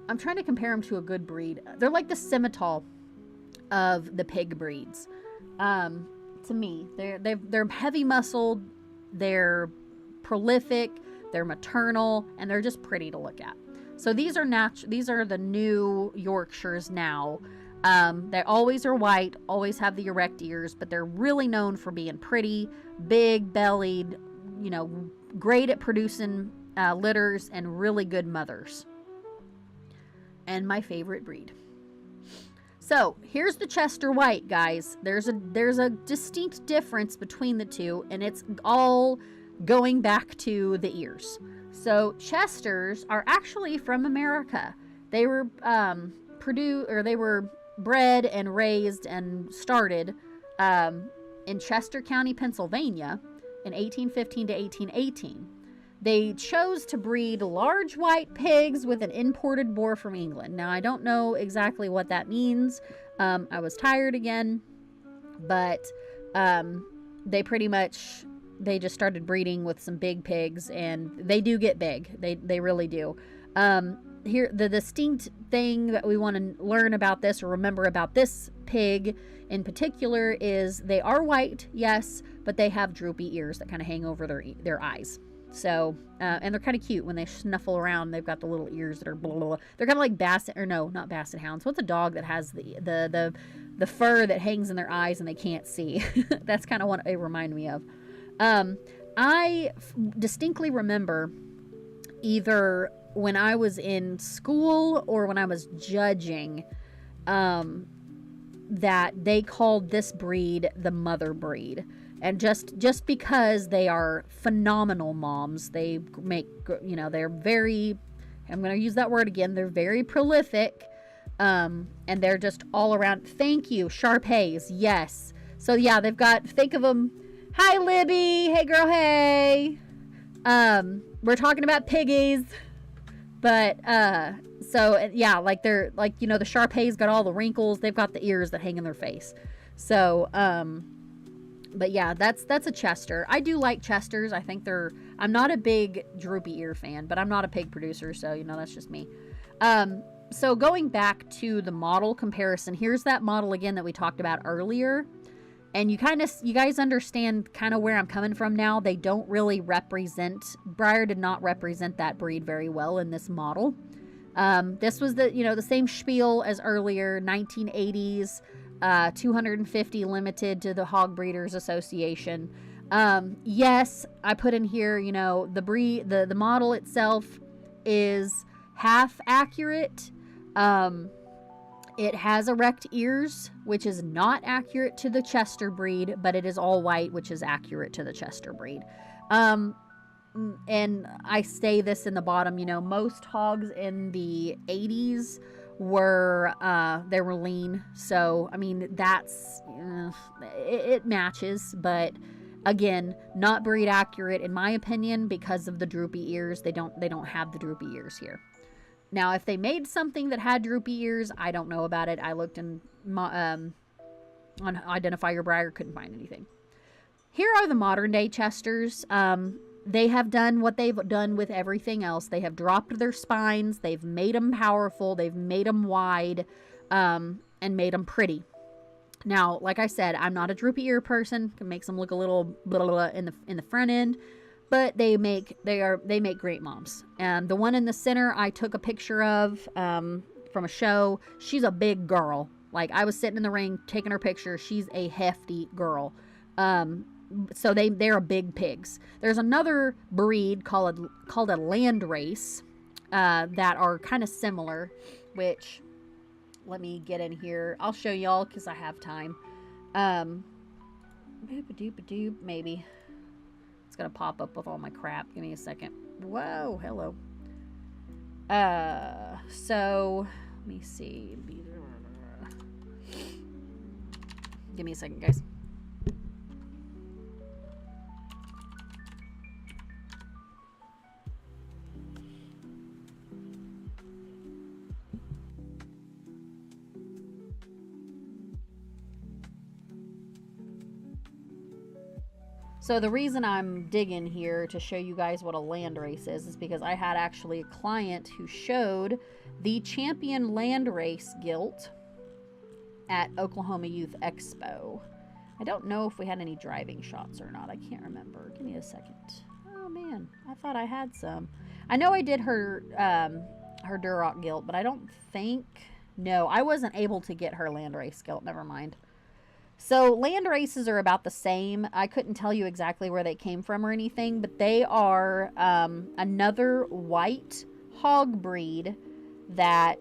Speaker 1: I'm trying to compare them to a good breed. They're like the Simmental of the pig breeds. To me, they're heavy muscled, they're prolific, they're maternal, and they're just pretty to look at. So these are the new Yorkshires now. They always are white, always have the erect ears, but they're really known for being pretty, big bellied, great at producing litters, and really good mothers. And my favorite breed. So here's the Chester White, guys. There's a distinct difference between the two, and it's all going back to the ears. So Chesters are actually from America. They were they were bred and raised and started in Chester County, Pennsylvania, in 1815 to 1818. They chose to breed large white pigs with an imported boar from England. Now, I don't know exactly what that means. I was tired again, but they just started breeding with some big pigs, and they do get big. They really do. Here, the distinct thing that we want to learn about this or remember about this pig in particular is they are white, yes, but they have droopy ears that kind of hang over their eyes. So, and they're kind of cute when they snuffle around. They've got the little ears that are blah, blah, blah. They're kind of like not basset hounds. What's a dog that has the fur that hangs in their eyes and they can't see? That's kind of what it reminded me of. I distinctly remember either when I was in school or when I was judging, that they called this breed the mother breed. And just because they are phenomenal moms, they make, they're very, I'm going to use that word again, they're very prolific, and they're just all around. Thank you, Shar-Peis, yes. So yeah, think of them. Hi, Libby. Hey, girl, hey. We're talking about piggies. But, so, yeah, like they're, like, the Shar-Peis got all the wrinkles. They've got the ears that hang in their face. So, but yeah, that's a Chester. I do like Chesters. I think I'm not a big droopy ear fan, but I'm not a pig producer, so, that's just me. So going back to the model comparison, here's that model again that we talked about earlier. And you guys understand kind of where I'm coming from now. They don't really Breyer did not represent that breed very well in this model. This was the same spiel as earlier, 1980s, 250 limited to the Hog Breeders Association. Yes, I put in here, the model itself is half accurate. It has erect ears, which is not accurate to the Chester breed, but it is all white, which is accurate to the Chester breed. And I say this in the bottom, most hogs in the 80s were lean. So, I mean, it matches, but Again, not breed accurate in my opinion because of the droopy ears. They don't have the droopy ears here. Now, if they made something that had droopy ears, I don't know about it. I looked in on Identify Your Breyer, couldn't find anything. Here are the modern day Chesters. They have done what they've done with everything else. They have dropped their spines. They've made them powerful. They've made them wide, and made them pretty. Now, like I said, I'm not a droopy ear person. It makes them look a little blah, blah, blah in the front end, but they make great moms. And the one in the center I took a picture of from a show. She's a big girl. Like, I was sitting in the ring taking her picture. She's a hefty girl. So they're big pigs. There's another breed called a land race that are kind of similar, which, let me get in here. I'll show y'all because I have time. Maybe. It's going to pop up with all my crap. Give me a second. Whoa, hello. So, let me see. Give me a second, guys. So the reason I'm digging here to show you guys what a land race is because I had actually a client who showed the champion land race gilt at Oklahoma Youth Expo. I don't know if we had any driving shots or not. I can't remember. Give me a second. Oh man, I thought I had some. I know I did her Duroc gilt, but I don't think... No, I wasn't able to get her land race gilt. Never mind. So land races are about the same. I couldn't tell you exactly where they came from or anything, but they are another white hog breed that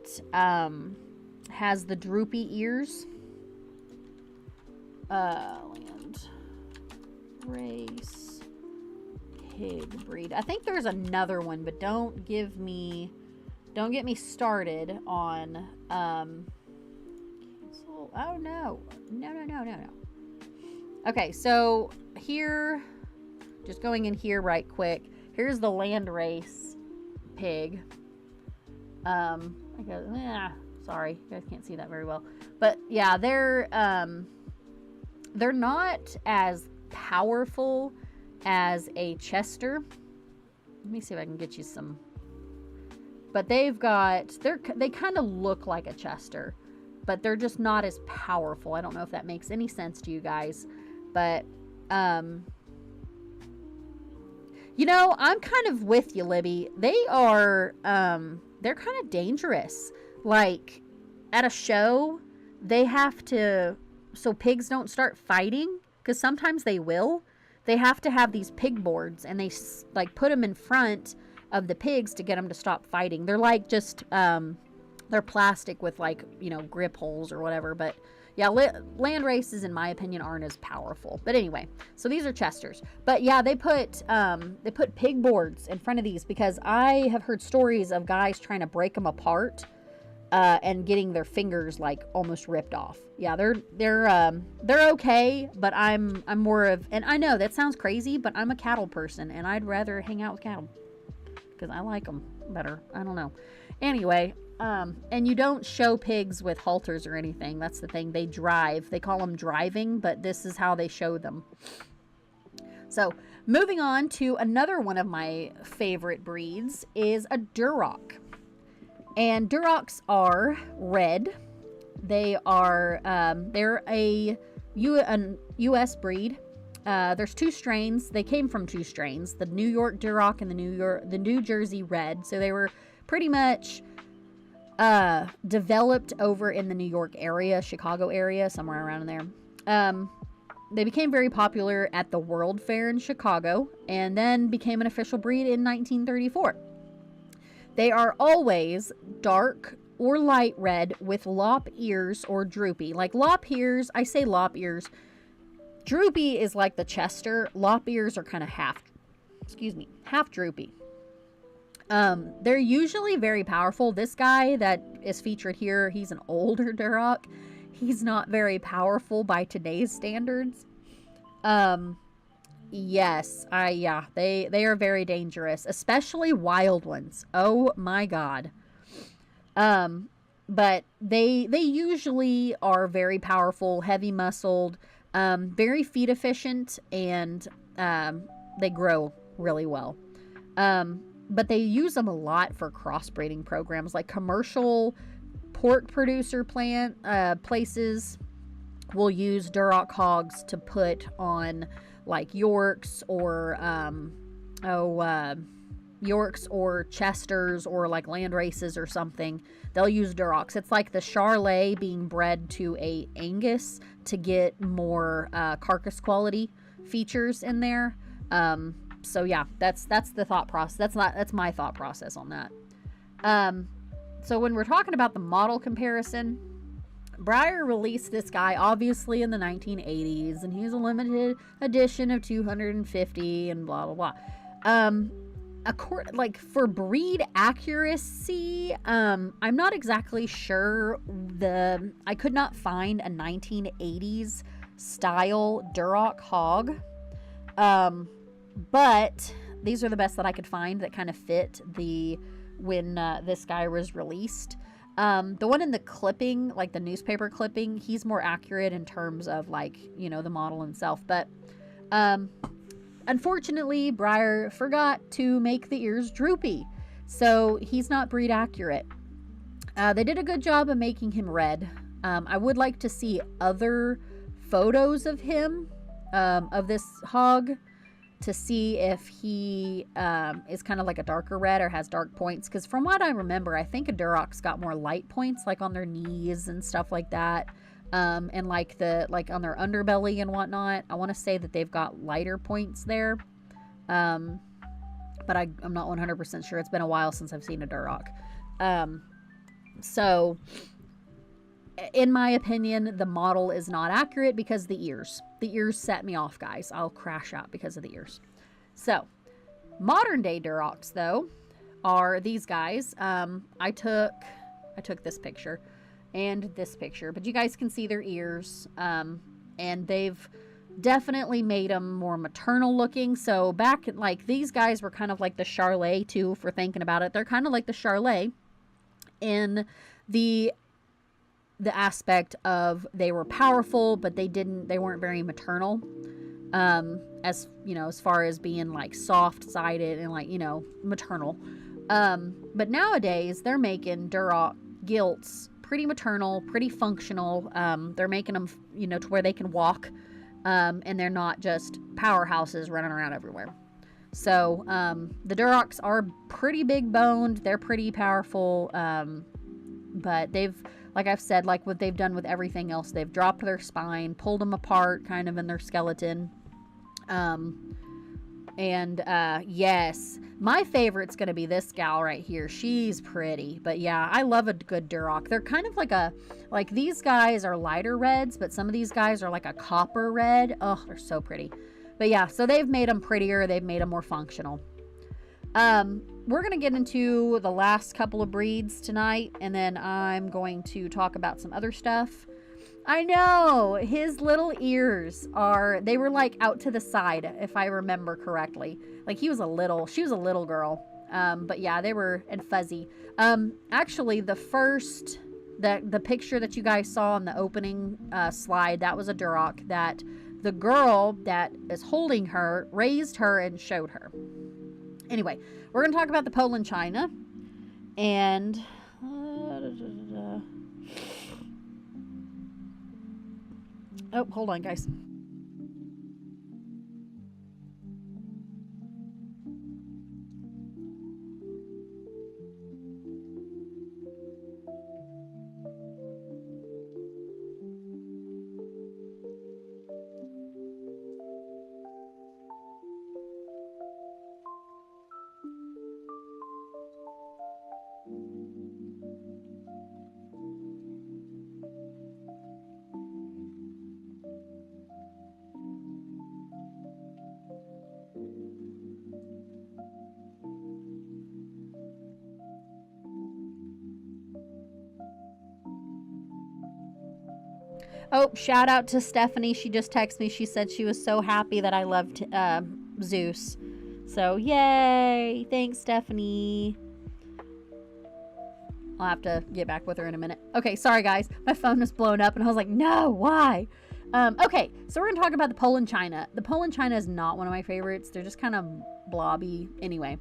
Speaker 1: has the droopy ears. Land race pig breed. I think there's another one, but don't get me started on oh no. No. Okay, so here, just going in here right quick. Here's the land race pig. Sorry, you guys can't see that very well. But yeah, they're not as powerful as a Chester. Let me see if I can get you some. But they kind of look like a Chester, but they're just not as powerful. I don't know if that makes any sense to you guys, but you know, I'm kind of with you, Libby. They are they're kind of dangerous. Like at a show, they have to, so pigs don't start fighting, because sometimes they will. They have to have these pig boards, and they like put them in front of the pigs to get them to stop fighting. They're like just they're plastic with, like, you know, grip holes or whatever. But yeah, land races, in my opinion, aren't as powerful. But anyway, so these are Chesters. But yeah, they put pig boards in front of these because I have heard stories of guys trying to break them apart and getting their fingers like almost ripped off. Yeah, they're okay, but I'm more of, and I know that sounds crazy, but I'm a cattle person, and I'd rather hang out with cattle because I like them better. I don't know. Anyway. And you don't show pigs with halters or anything. That's the thing. They drive. They call them driving, but this is how they show them. So, moving on to another one of my favorite breeds is a Duroc. And Durocs are red. They are, they're a U.S. breed. There's two strains. They came from two strains, the New York Duroc and the New Jersey Red. So they were pretty much developed over in the New York area, Chicago area, somewhere around in there. They became very popular at the World Fair in Chicago and then became an official breed in 1934. They are always dark or light red with lop ears or droopy. Like lop ears, I say lop ears. Droopy is like the Chester. Lop ears are kind of half droopy. They're usually very powerful. This guy that is featured here, he's an older Duroc. He's not very powerful by today's standards. Yes, yeah, they are very dangerous, especially wild ones. Oh my god. Um, but they usually are very powerful, heavy muscled, very feed efficient, and um, they grow really well. But they use them a lot for crossbreeding programs, like commercial pork producer places will use Duroc hogs to put on like Yorks or oh Yorks or Chesters or like land races or something. They'll use Durocs. It's like the Charolais being bred to a Angus to get more carcass quality features in there. So yeah, that's the thought process. That's my thought process on that. Um, so when we're talking about the model comparison, Breyer released this guy obviously in the 1980s, and he's a limited edition of 250 and blah blah blah. Um, like for breed accuracy, I'm not exactly sure. I could not find a 1980s style Duroc hog, but these are the best that I could find that kind of fit the when this guy was released. The one in the clipping, like the newspaper clipping, he's more accurate in terms of like, you know, the model himself. But unfortunately, Breyer forgot to make the ears droopy. So he's not breed accurate. They did a good job of making him red. I would like to see other photos of him, of this hog, to see if he is kind of like a darker red or has dark points. Because from what I remember, I think a Duroc's got more light points, like on their knees and stuff like that, and like on their underbelly and whatnot. I want to say that they've got lighter points there, but I'm not 100% sure. It's been a while since I've seen a Duroc. So in my opinion, the model is not accurate because the ears. The ears set me off, guys. I'll crash out because of the ears. So, modern day Durocs, though, are these guys. I took this picture and this picture, but you guys can see their ears. And they've definitely made them more maternal looking. So back, like, these guys were kind of like the Charolais, too, for thinking about it. They're kind of like the Charolais in the aspect of they were powerful, but they weren't very maternal, as you know, as far as being like soft-sided and like, you know, maternal. But nowadays they're making Duroc gilts pretty maternal, pretty functional. They're making them, you know, to where they can walk, and they're not just powerhouses running around everywhere. So the Durocs are pretty big boned, they're pretty powerful, but they've, like I've said, like what they've done with everything else, they've dropped their spine, pulled them apart kind of in their skeleton. Yes, my favorite's going to be this gal right here. She's pretty, but yeah, I love a good Duroc. They're kind of like these guys are lighter reds, but some of these guys are like a copper red. Oh, they're so pretty. But yeah, so they've made them prettier. They've made them more functional. We're going to get into the last couple of breeds tonight, and then I'm going to talk about some other stuff. I know, his little ears they were like out to the side, if I remember correctly. Like she was a little girl. But yeah, they were, and fuzzy. Actually, the picture that you guys saw on the opening slide, that was a Duroc that the girl that is holding her raised her and showed her. Anyway, we're going to talk about the Poland China. And oh, hold on, guys. Oh, shout out to Stephanie. She just texted me. She said she was so happy that I loved Zeus. So, yay. Thanks, Stephanie. I'll have to get back with her in a minute. Okay, sorry, guys. My phone was blown up, and I was like, no, why? Okay, so we're going to talk about the Poland China. The Poland China is not one of my favorites. They're just kind of blobby. Anyway,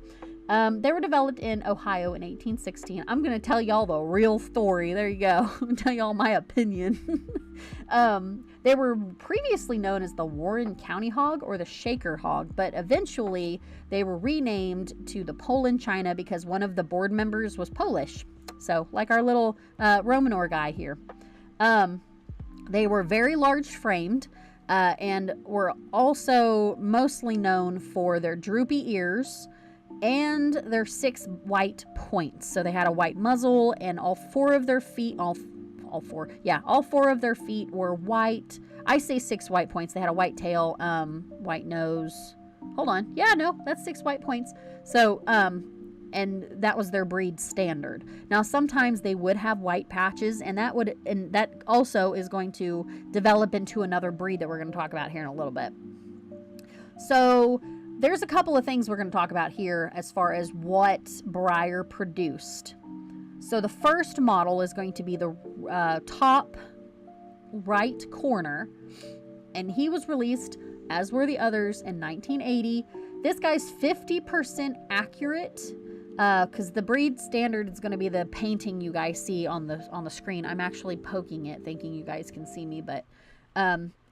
Speaker 1: they were developed in Ohio in 1816. I'm going to tell y'all the real story. There you go. I'll tell y'all my opinion. They were previously known as the Warren County Hog or the Shaker Hog, but eventually they were renamed to the Poland China because one of the board members was Polish. So, like our little Romanor guy here. They were very large framed and were also mostly known for their droopy ears and their 6 white points. So they had a white muzzle, and all 4 of their feet, all 4 of their feet were white. I say 6 white points. They had a white tail, white nose. Hold on. Yeah, no, that's 6 white points. So, and that was their breed standard. Now, sometimes they would have white patches, and that also is going to develop into another breed that we're going to talk about here in a little bit. So, there's a couple of things we're going to talk about here as far as what Breyer produced. So, the first model is going to be the top right corner, and he was released, as were the others, in 1980. This guy's 50% accurate. Because the breed standard is going to be the painting you guys see on the screen. I'm actually poking it, thinking you guys can see me, but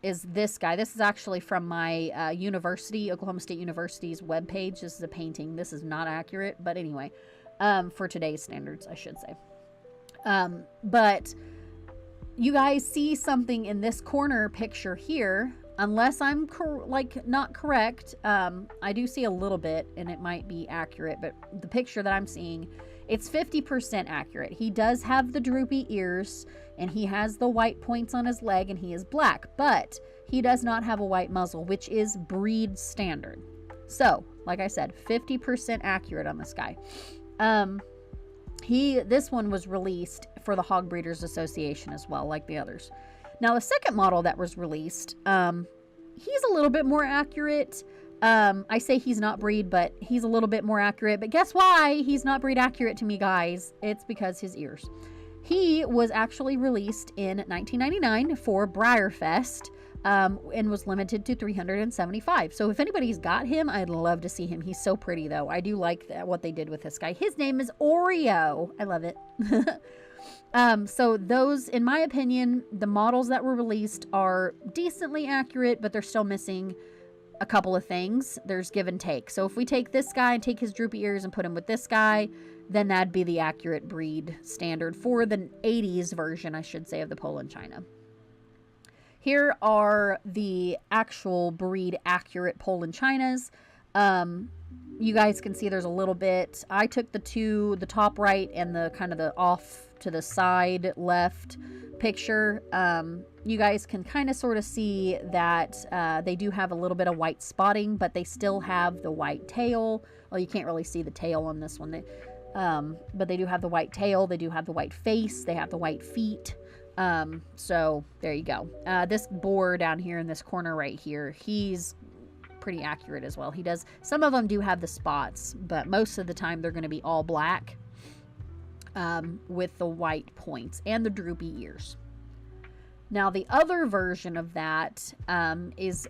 Speaker 1: is this guy. This is actually from my university, Oklahoma State University's webpage. This is a painting. This is not accurate, but anyway, for today's standards, I should say. But you guys see something in this corner picture here. Unless I'm not correct, I do see a little bit, and it might be accurate, but the picture that I'm seeing, it's 50% accurate. He does have the droopy ears, and he has the white points on his leg, and he is black, but he does not have a white muzzle, which is breed standard. So, like I said, 50% accurate on this guy. This one was released for the Hog Breeders Association as well, like the others. Now, the second model that was released, he's a little bit more accurate. I say he's not breed, but he's a little bit more accurate. But guess why he's not breed accurate to me, guys? It's because his ears. He was actually released in 1999 for Breyer Fest and was limited to 375. So if anybody's got him, I'd love to see him. He's so pretty, though. I do like what they did with this guy. His name is Oreo. I love it. So those, in my opinion, the models that were released are decently accurate, but they're still missing a couple of things. There's give and take. So if we take this guy and take his droopy ears and put him with this guy, then that'd be the accurate breed standard for the 80s version, I should say, of the Poland China. Here are the actual breed accurate Poland Chinas. You guys can see there's a little bit. I took the top right and the kind of the off to the side left picture. You guys can kind of sort of see that they do have a little bit of white spotting, but they still have the white tail. Well, you can't really see the tail on this one. But they do have the white tail. They do have the white face. They have the white feet. So there you go. This boar down here in this corner right here, he's pretty accurate as well. He does, some of them do have the spots, but most of the time they're going to be all black with the white points and the droopy ears. Now the other version of that is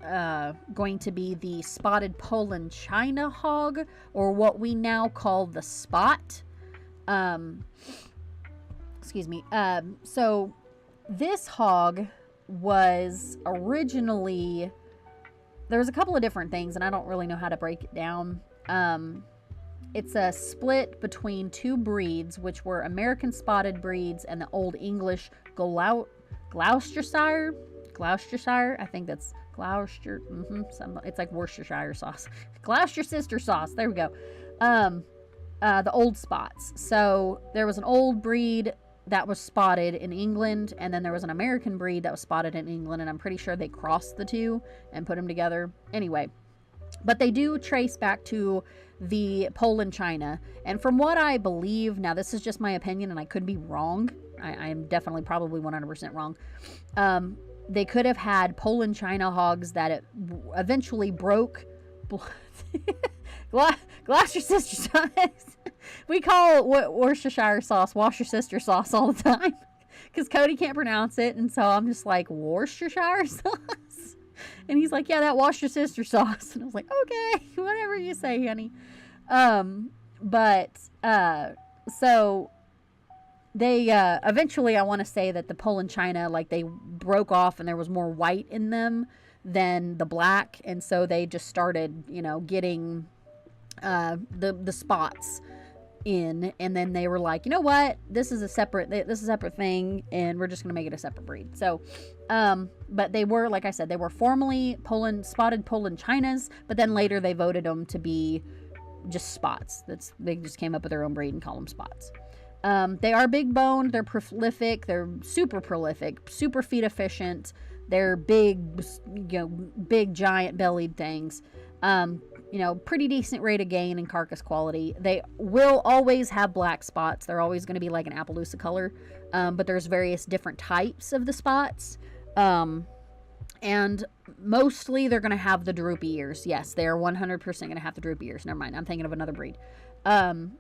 Speaker 1: going to be the spotted Poland China hog, or what we now call the spot. Excuse me. So this hog was originally, there's a couple of different things, and I don't really know how to break it down. It's a split between two breeds, which were American spotted breeds and the Old English Gloucestershire. I think that's Gloucester. It's like Worcestershire sauce. Gloucestershire sauce. There we go. The old spots. So there was an old breed that was spotted in England, and then there was an American breed that was spotted in England, and I'm pretty sure they crossed the two and put them together. Anyway, but they do trace back to the Poland China, and from what I believe, now this is just my opinion and I could be wrong, I'm definitely probably 100% wrong, they could have had Poland China hogs that eventually broke. Gloss your sister sauce. We call Worcestershire sauce wash your sister sauce all the time because Cody can't pronounce it, and so I'm just like, Worcestershire sauce, and he's like, yeah, that wash your sister sauce, and I was like, okay, whatever you say, honey. So they eventually, I want to say that the Poland China, like, they broke off and there was more white in them than the black, and so they just started, you know, getting the spots in, and then they were like, you know what, this is a separate thing, and we're just gonna make it a separate breed. So but they were, like I said, they were formerly spotted Poland Chinas, but then later they voted them to be just spots. They just came up with their own breed and call them spots. They are big boned, they're prolific, they're super prolific, super feed efficient, they're big, you know, big giant bellied things. You know, pretty decent rate of gain and carcass quality. They will always have black spots. They're always going to be like an Appaloosa color, but there's various different types of the spots. And mostly they're going to have the droopy ears. Yes, they are 100% going to have the droopy ears. Never mind, I'm thinking of another breed. But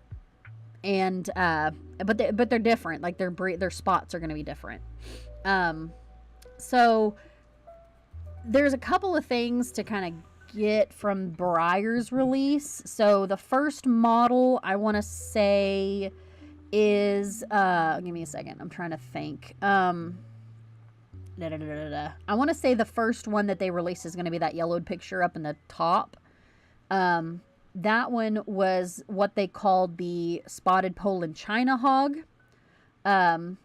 Speaker 1: they're different. Like their spots are going to be different. So there's a couple of things to kind of get from Breyer's release. So the first model I want to say is give me a second, I'm trying to think. I want to say the first one that they released is going to be that yellowed picture up in the top. That one was what they called the spotted Poland China hog. That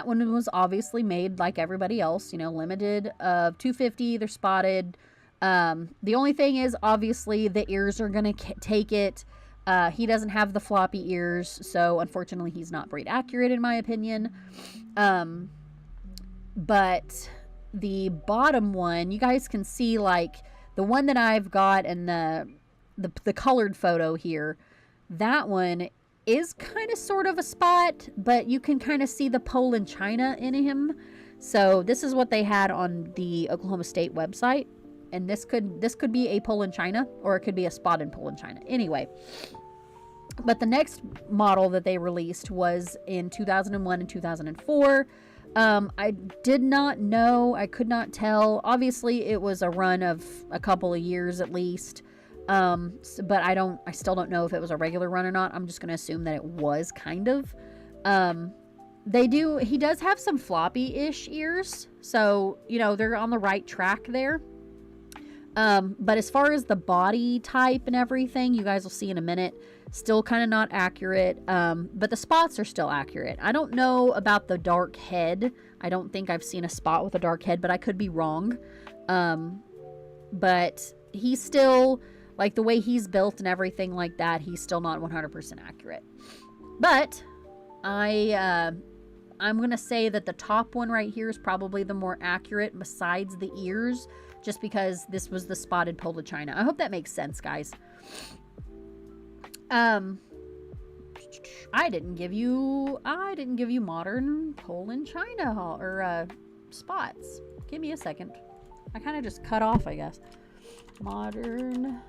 Speaker 1: one was obviously made like everybody else, you know, limited of 250. They're spotted. The only thing is, obviously, the ears are going to take it. He doesn't have the floppy ears, so unfortunately he's not breed accurate in my opinion. But the bottom one, you guys can see, like, the one that I've got and the colored photo here, that one is kind of sort of a spot, but you can kind of see the Poland China in him. So this is what they had on the Oklahoma State website. And this could be a Poland China, or it could be a spotted Poland China. Anyway, but the next model that they released was in 2001 and 2004. I did not know. I could not tell. Obviously, it was a run of a couple of years at least. But I still don't know if it was a regular run or not. I'm just going to assume that it was kind of. He does have some floppy-ish ears. So, you know, they're on the right track there. But as far as the body type and everything, you guys will see in a minute, still kind of not accurate. But the spots are still accurate. I don't know about the dark head. I don't think I've seen a spot with a dark head, but I could be wrong. But he's still, like, the way he's built and everything like that, he's still not 100% accurate. But I'm going to say that the top one right here is probably the more accurate besides the ears, just because this was the spotted Poland China. I hope that makes sense, guys. I didn't give you modern Poland China or spots. Give me a second. I kind of just cut off, I guess. Modern,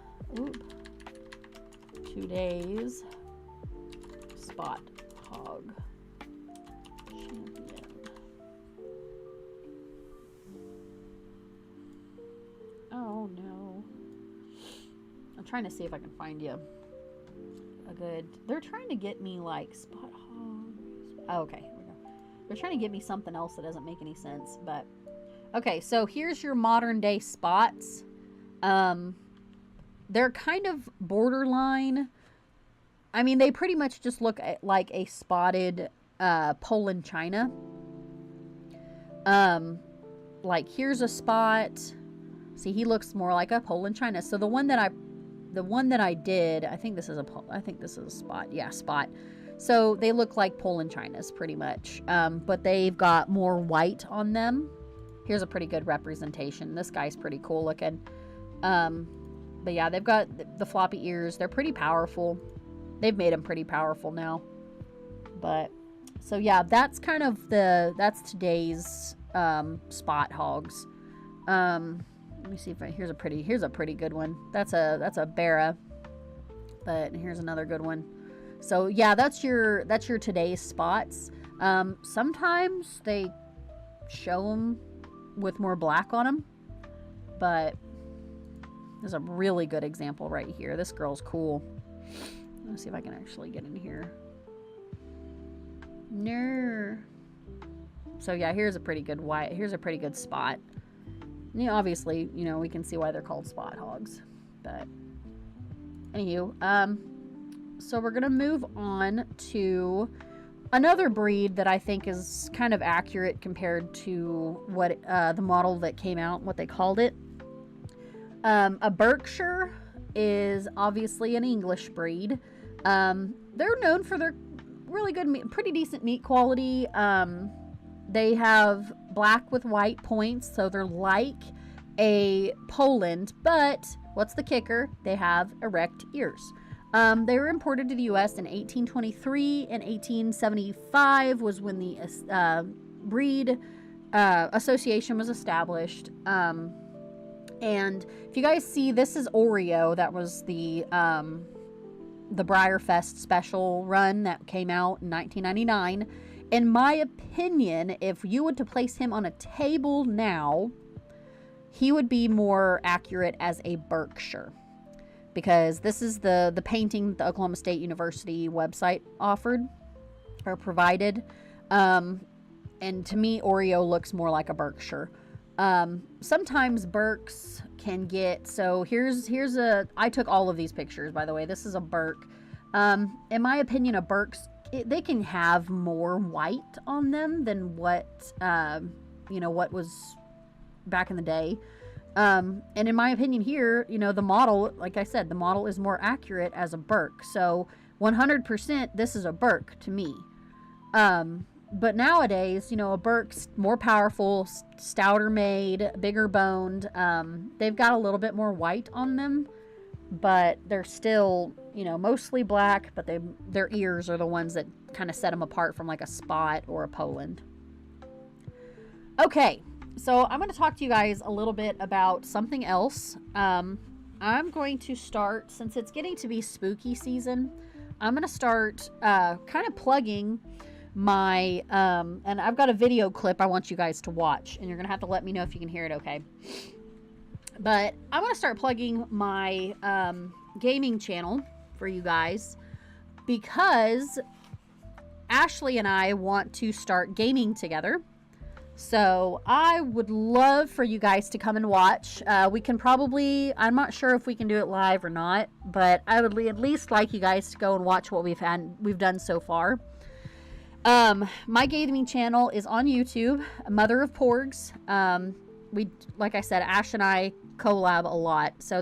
Speaker 1: today's spot hog champion. Oh no. I'm trying to see if I can find you a good. They're trying to get me like spot hogs. Oh, okay, here we go. They're trying to get me something else that doesn't make any sense, but okay, so here's your modern day spots. They're kind of borderline. I mean, they pretty much just look like a spotted Poland China. Like here's a spot. See, he looks more like a Poland China. So the one that I did, I think this is a spot. Yeah, spot. So they look like Poland Chinas pretty much. But they've got more white on them. Here's a pretty good representation. This guy's pretty cool looking. But yeah, they've got the floppy ears. They're pretty powerful. They've made them pretty powerful now. But so yeah, that's kind of that's today's spot hogs. Let me see if here's a pretty good one. That's a Bera, but here's another good one. So yeah, that's your today's spots. Sometimes they show them with more black on them, but there's a really good example right here. This girl's cool. Let's see if I can actually get in here. No. So yeah, here's a pretty good white. Here's a pretty good spot. You know, obviously, you know, we can see why they're called spot hogs. But anywho, so we're gonna move on to another breed that I think is kind of accurate compared to what the model that came out, what they called it. A Berkshire is obviously an English breed. They're known for their really good meat, pretty decent meat quality. They have black with white points, so they're like a Poland, but what's the kicker? They have erect ears. They were imported to the U.S. in 1823 and 1875 was when the breed association was established. And if you guys see, this is Oreo. That was the Breyer Fest special run that came out in 1999. In my opinion, if you were to place him on a table now, he would be more accurate as a Berkshire. Because this is the painting the Oklahoma State University website offered or provided. And to me, Oreo looks more like a Berkshire. Sometimes Berks can get, so here's I took all of these pictures, by the way. This is a Berk. In my opinion, a Berks, they can have more white on them than what, what was back in the day. And in my opinion here, the model, like I said, the model is more accurate as a Berk. So 100% this is a Berk to me. But nowadays, a Berk's more powerful, stouter made, bigger boned. They've got a little bit more white on them, but they're still, mostly black, but their ears are the ones that kind of set them apart from like a Spot or a Poland. Okay, so I'm going to talk to you guys a little bit about something else. I'm going to start, since it's getting to be spooky season, I'm going to start kind of plugging my, and I've got a video clip I want you guys to watch, and you're going to have to let me know if you can hear it okay. But I'm going to start plugging my gaming channel for you guys because Ashley and I want to start gaming together. So I would love for you guys to come and watch. We can probably, I'm not sure if we can do it live or not, but I would at least like you guys to go and watch what we've done so far. My gaming channel is on YouTube, Mother of Porgs. Like I said, Ash and I collab a lot. So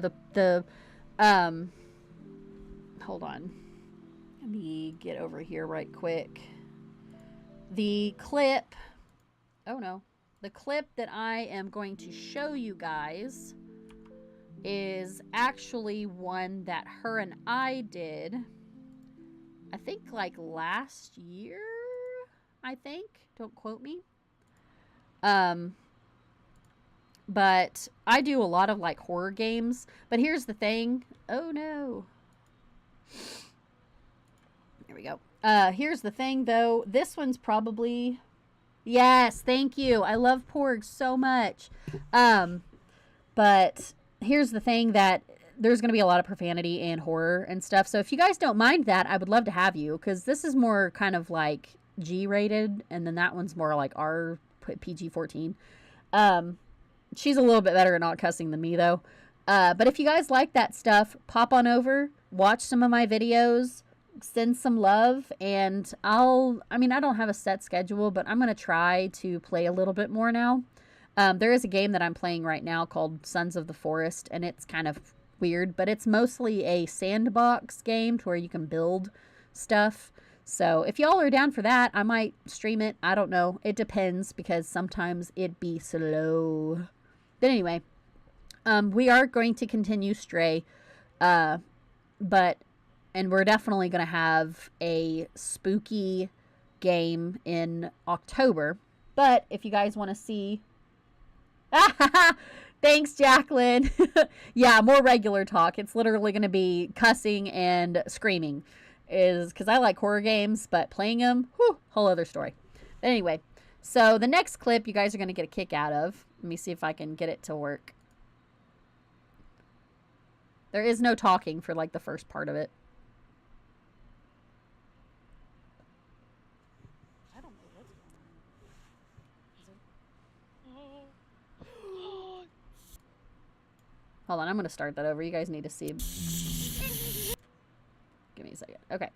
Speaker 1: hold on. Let me get over here right quick. The clip that I am going to show you guys is actually one that her and I did, I think like last year, don't quote me. But I do a lot of like horror games, but here's the thing. Oh no. There we go. Here's the thing though. This one's probably, yes, thank you. I love porgs so much. But here's the thing, that there's going to be a lot of profanity and horror and stuff. So if you guys don't mind that, I would love to have you, because this is more kind of like G-rated, and then that one's more like R, PG-14. She's a little bit better at not cussing than me, though. But if you guys like that stuff, pop on over, watch some of my videos, send some love, and I don't have a set schedule, but I'm going to try to play a little bit more now. There is a game that I'm playing right now called Sons of the Forest, and it's kind of weird, but it's mostly a sandbox game to where you can build stuff. So if y'all are down for that, I might stream it. I don't know. It depends, because sometimes it be slow. But anyway, we are going to continue Stray, and we're definitely going to have a spooky game in October. But if you guys want to see... Thanks, Jacqueline. Yeah, more regular talk. It's literally going to be cussing and screaming. Is because I like horror games, but playing them, whew, whole other story. But anyway, so the next clip you guys are going to get a kick out of. Let me see if I can get it to work. There is no talking for like the first part of it. I don't know what's going on. Hold on, I'm going to start that over. You guys need to see. Give me a second. Okay.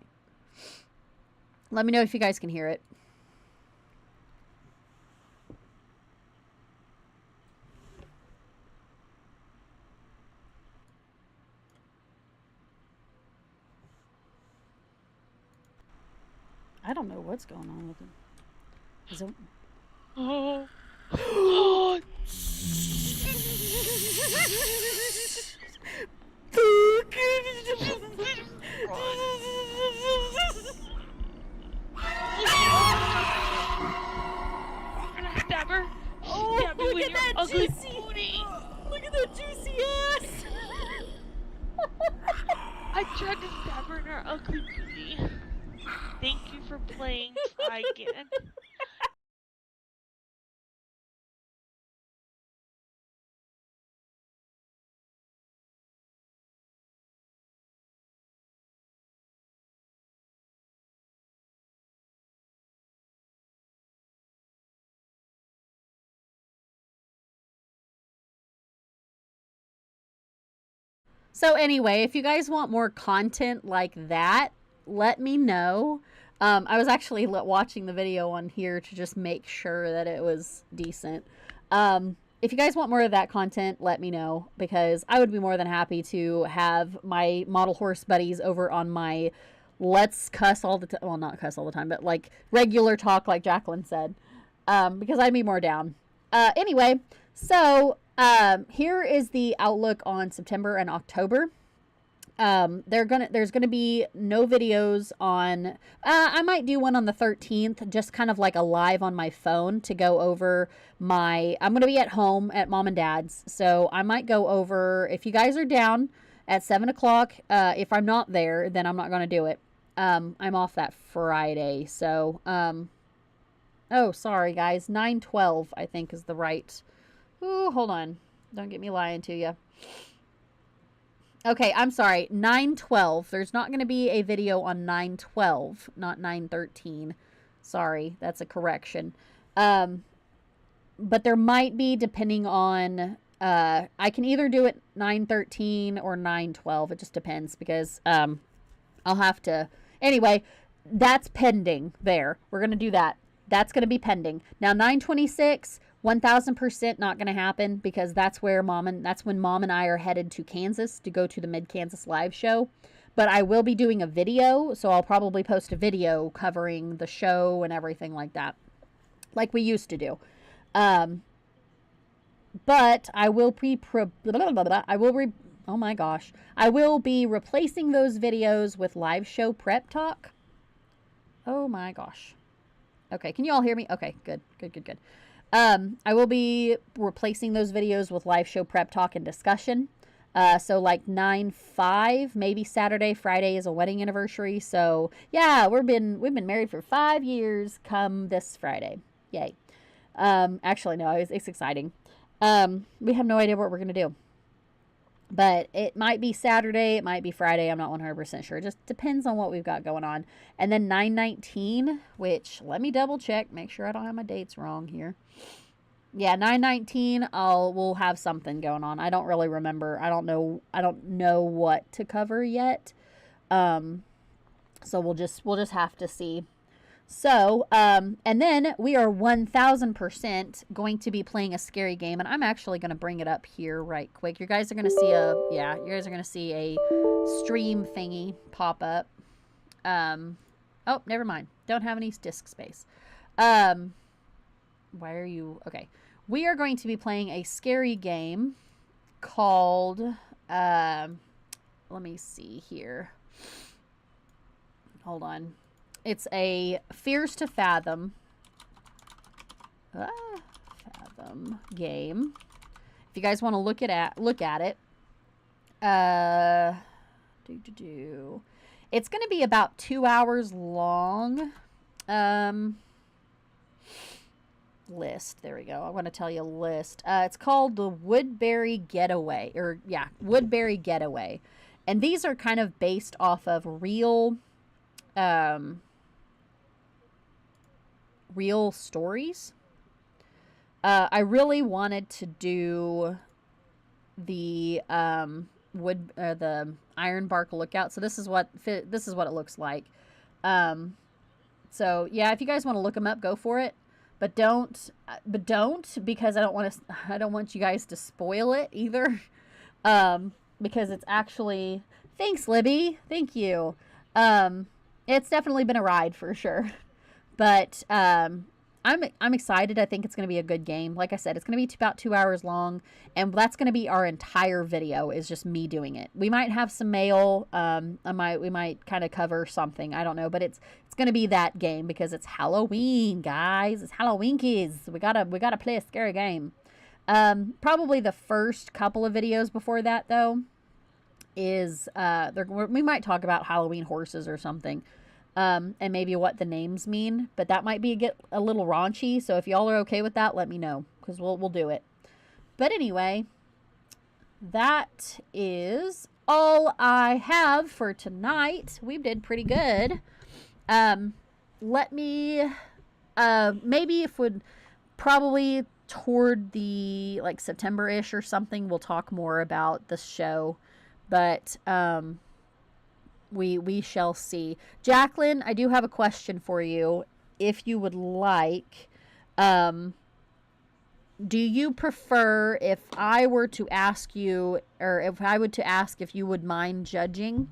Speaker 1: Let me know if you guys can hear it. I don't know what's going on with him. Is it... Oh.
Speaker 2: Stabber.
Speaker 1: Oh, look at that juicy. Look at that juicy ass.
Speaker 2: I tried to stab her in her ugly booty. Thank you for playing Try Again.
Speaker 1: So anyway, if you guys want more content like that, let me know. I was actually watching the video on here to just make sure that it was decent. If you guys want more of that content, let me know, because I would be more than happy to have my model horse buddies over on my let's cuss all the time. Well, not cuss all the time, but like regular talk, like Jacqueline said, because I'd be more down. Anyway, so here is the outlook on September and October. There's gonna be no videos on, I might do one on the 13th, just kind of like a live on my phone to go over I'm gonna be at home at mom and dad's, so I might go over, if you guys are down at 7 o'clock, if I'm not there, then I'm not gonna do it. I'm off that Friday, so, oh, sorry guys, 9/12 I think is the right, ooh, hold on, don't get me lying to you. Okay, I'm sorry, 9/12. There's not going to be a video on 9/12, not 9/13. Sorry, that's a correction. But there might be, depending on, I can either do it 9/13 or 9/12. It just depends, because I'll have to, anyway, that's pending there. We're going to do that. That's going to be pending. Now, 9/26... 1000% not going to happen, because that's when Mom and I are headed to Kansas to go to the Mid-Kansas live show. But I will be doing a video, so I'll probably post a video covering the show and everything like that, like we used to do. But I will be oh my gosh, I will be replacing those videos with live show prep talk. Oh my gosh. Okay, can you all hear me? Okay, good. I will be replacing those videos with live show prep talk and discussion. So like 9/5, maybe Saturday. Friday is a wedding anniversary. So yeah, we've been married for 5 years come this Friday. Yay. Actually, no, it's exciting. We have no idea what we're going to do. But it might be Saturday, it might be Friday, I'm not 100% sure. It just depends on what we've got going on. And then 9/19, which, let me double check, make sure I don't have my dates wrong here. Yeah, 9/19, we'll have something going on. I don't really remember. I don't know what to cover yet. So we'll just have to see. So, and then we are 1000% going to be playing a scary game, and I'm actually going to bring it up here right quick. You guys are going to see a stream thingy pop up. Oh, never mind. Don't have any disk space. Why are you, okay. We are going to be playing a scary game called, let me see here. Hold on. It's a Fears to Fathom. Fathom game. If you guys want to look at it, it's going to be about 2 hours long. List. There we go. I want to tell you a list. It's called the Woodbury Getaway, Woodbury Getaway, and these are kind of based off of real stories. I really wanted to do the the Ironbark Lookout. So this is what it looks like. So yeah, if you guys want to look them up, go for it. But don't because I don't want you guys to spoil it either. Because it's actually, thanks Libby, thank you. It's definitely been a ride for sure. But I'm excited. I think it's going to be a good game. Like I said, it's going to be about 2 hours long, and that's going to be our entire video, is just me doing it. We might have some mail. We might kind of cover something. I don't know, but it's going to be that game because it's Halloween, guys. It's Halloweenkies. We gotta play a scary game. Probably the first couple of videos before that, though, is we might talk about Halloween horses or something. And maybe what the names mean, but that might get a little raunchy. So if y'all are okay with that, let me know, because we'll do it. But anyway, that is all I have for tonight. We did pretty good. Let me maybe if would probably toward the September-ish or something, we'll talk more about the show. But we shall see. Jacqueline, I do have a question for you. If you would like, do you prefer if I were to ask you, or if I would to ask if you would mind judging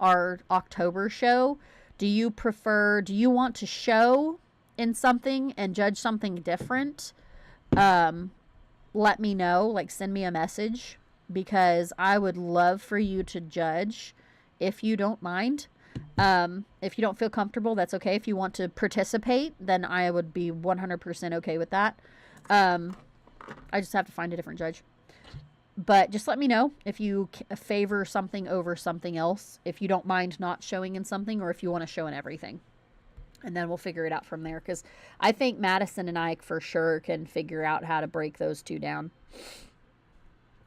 Speaker 1: our October show? Do you want to show in something and judge something different? Let me know, send me a message, because I would love for you to judge. If you don't mind, if you don't feel comfortable, that's okay. If you want to participate, then I would be 100% okay with that. I just have to find a different judge. But just let me know if you favor something over something else, if you don't mind not showing in something, or if you want to show in everything. And then we'll figure it out from there, because I think Madison and I for sure can figure out how to break those two down.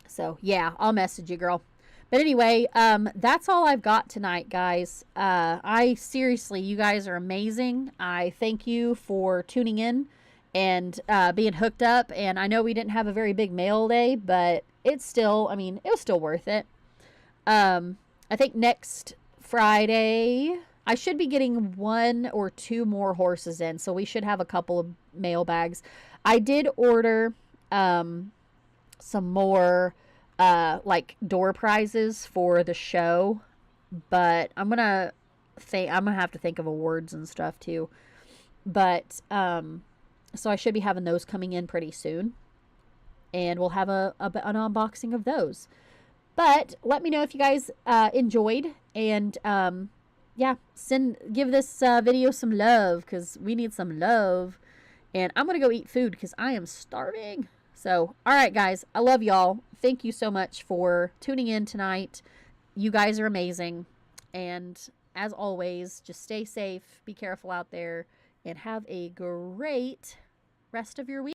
Speaker 1: So, yeah, I'll message you, girl. But anyway, that's all I've got tonight, guys. I seriously, you guys are amazing. I thank you for tuning in and being hooked up. And I know we didn't have a very big mail day, but it's still, it was still worth it. I think next Friday, I should be getting 1 or 2 more horses in. So we should have a couple of mail bags. I did order some more door prizes for the show, but I'm gonna have to think of awards and stuff too. But so I should be having those coming in pretty soon, and we'll have an unboxing of those. But let me know if you guys enjoyed, and give this video some love, because we need some love. And I'm gonna go eat food because I am starving. So, all right, guys, I love y'all. Thank you so much for tuning in tonight. You guys are amazing. And as always, just stay safe, be careful out there, and have a great rest of your week.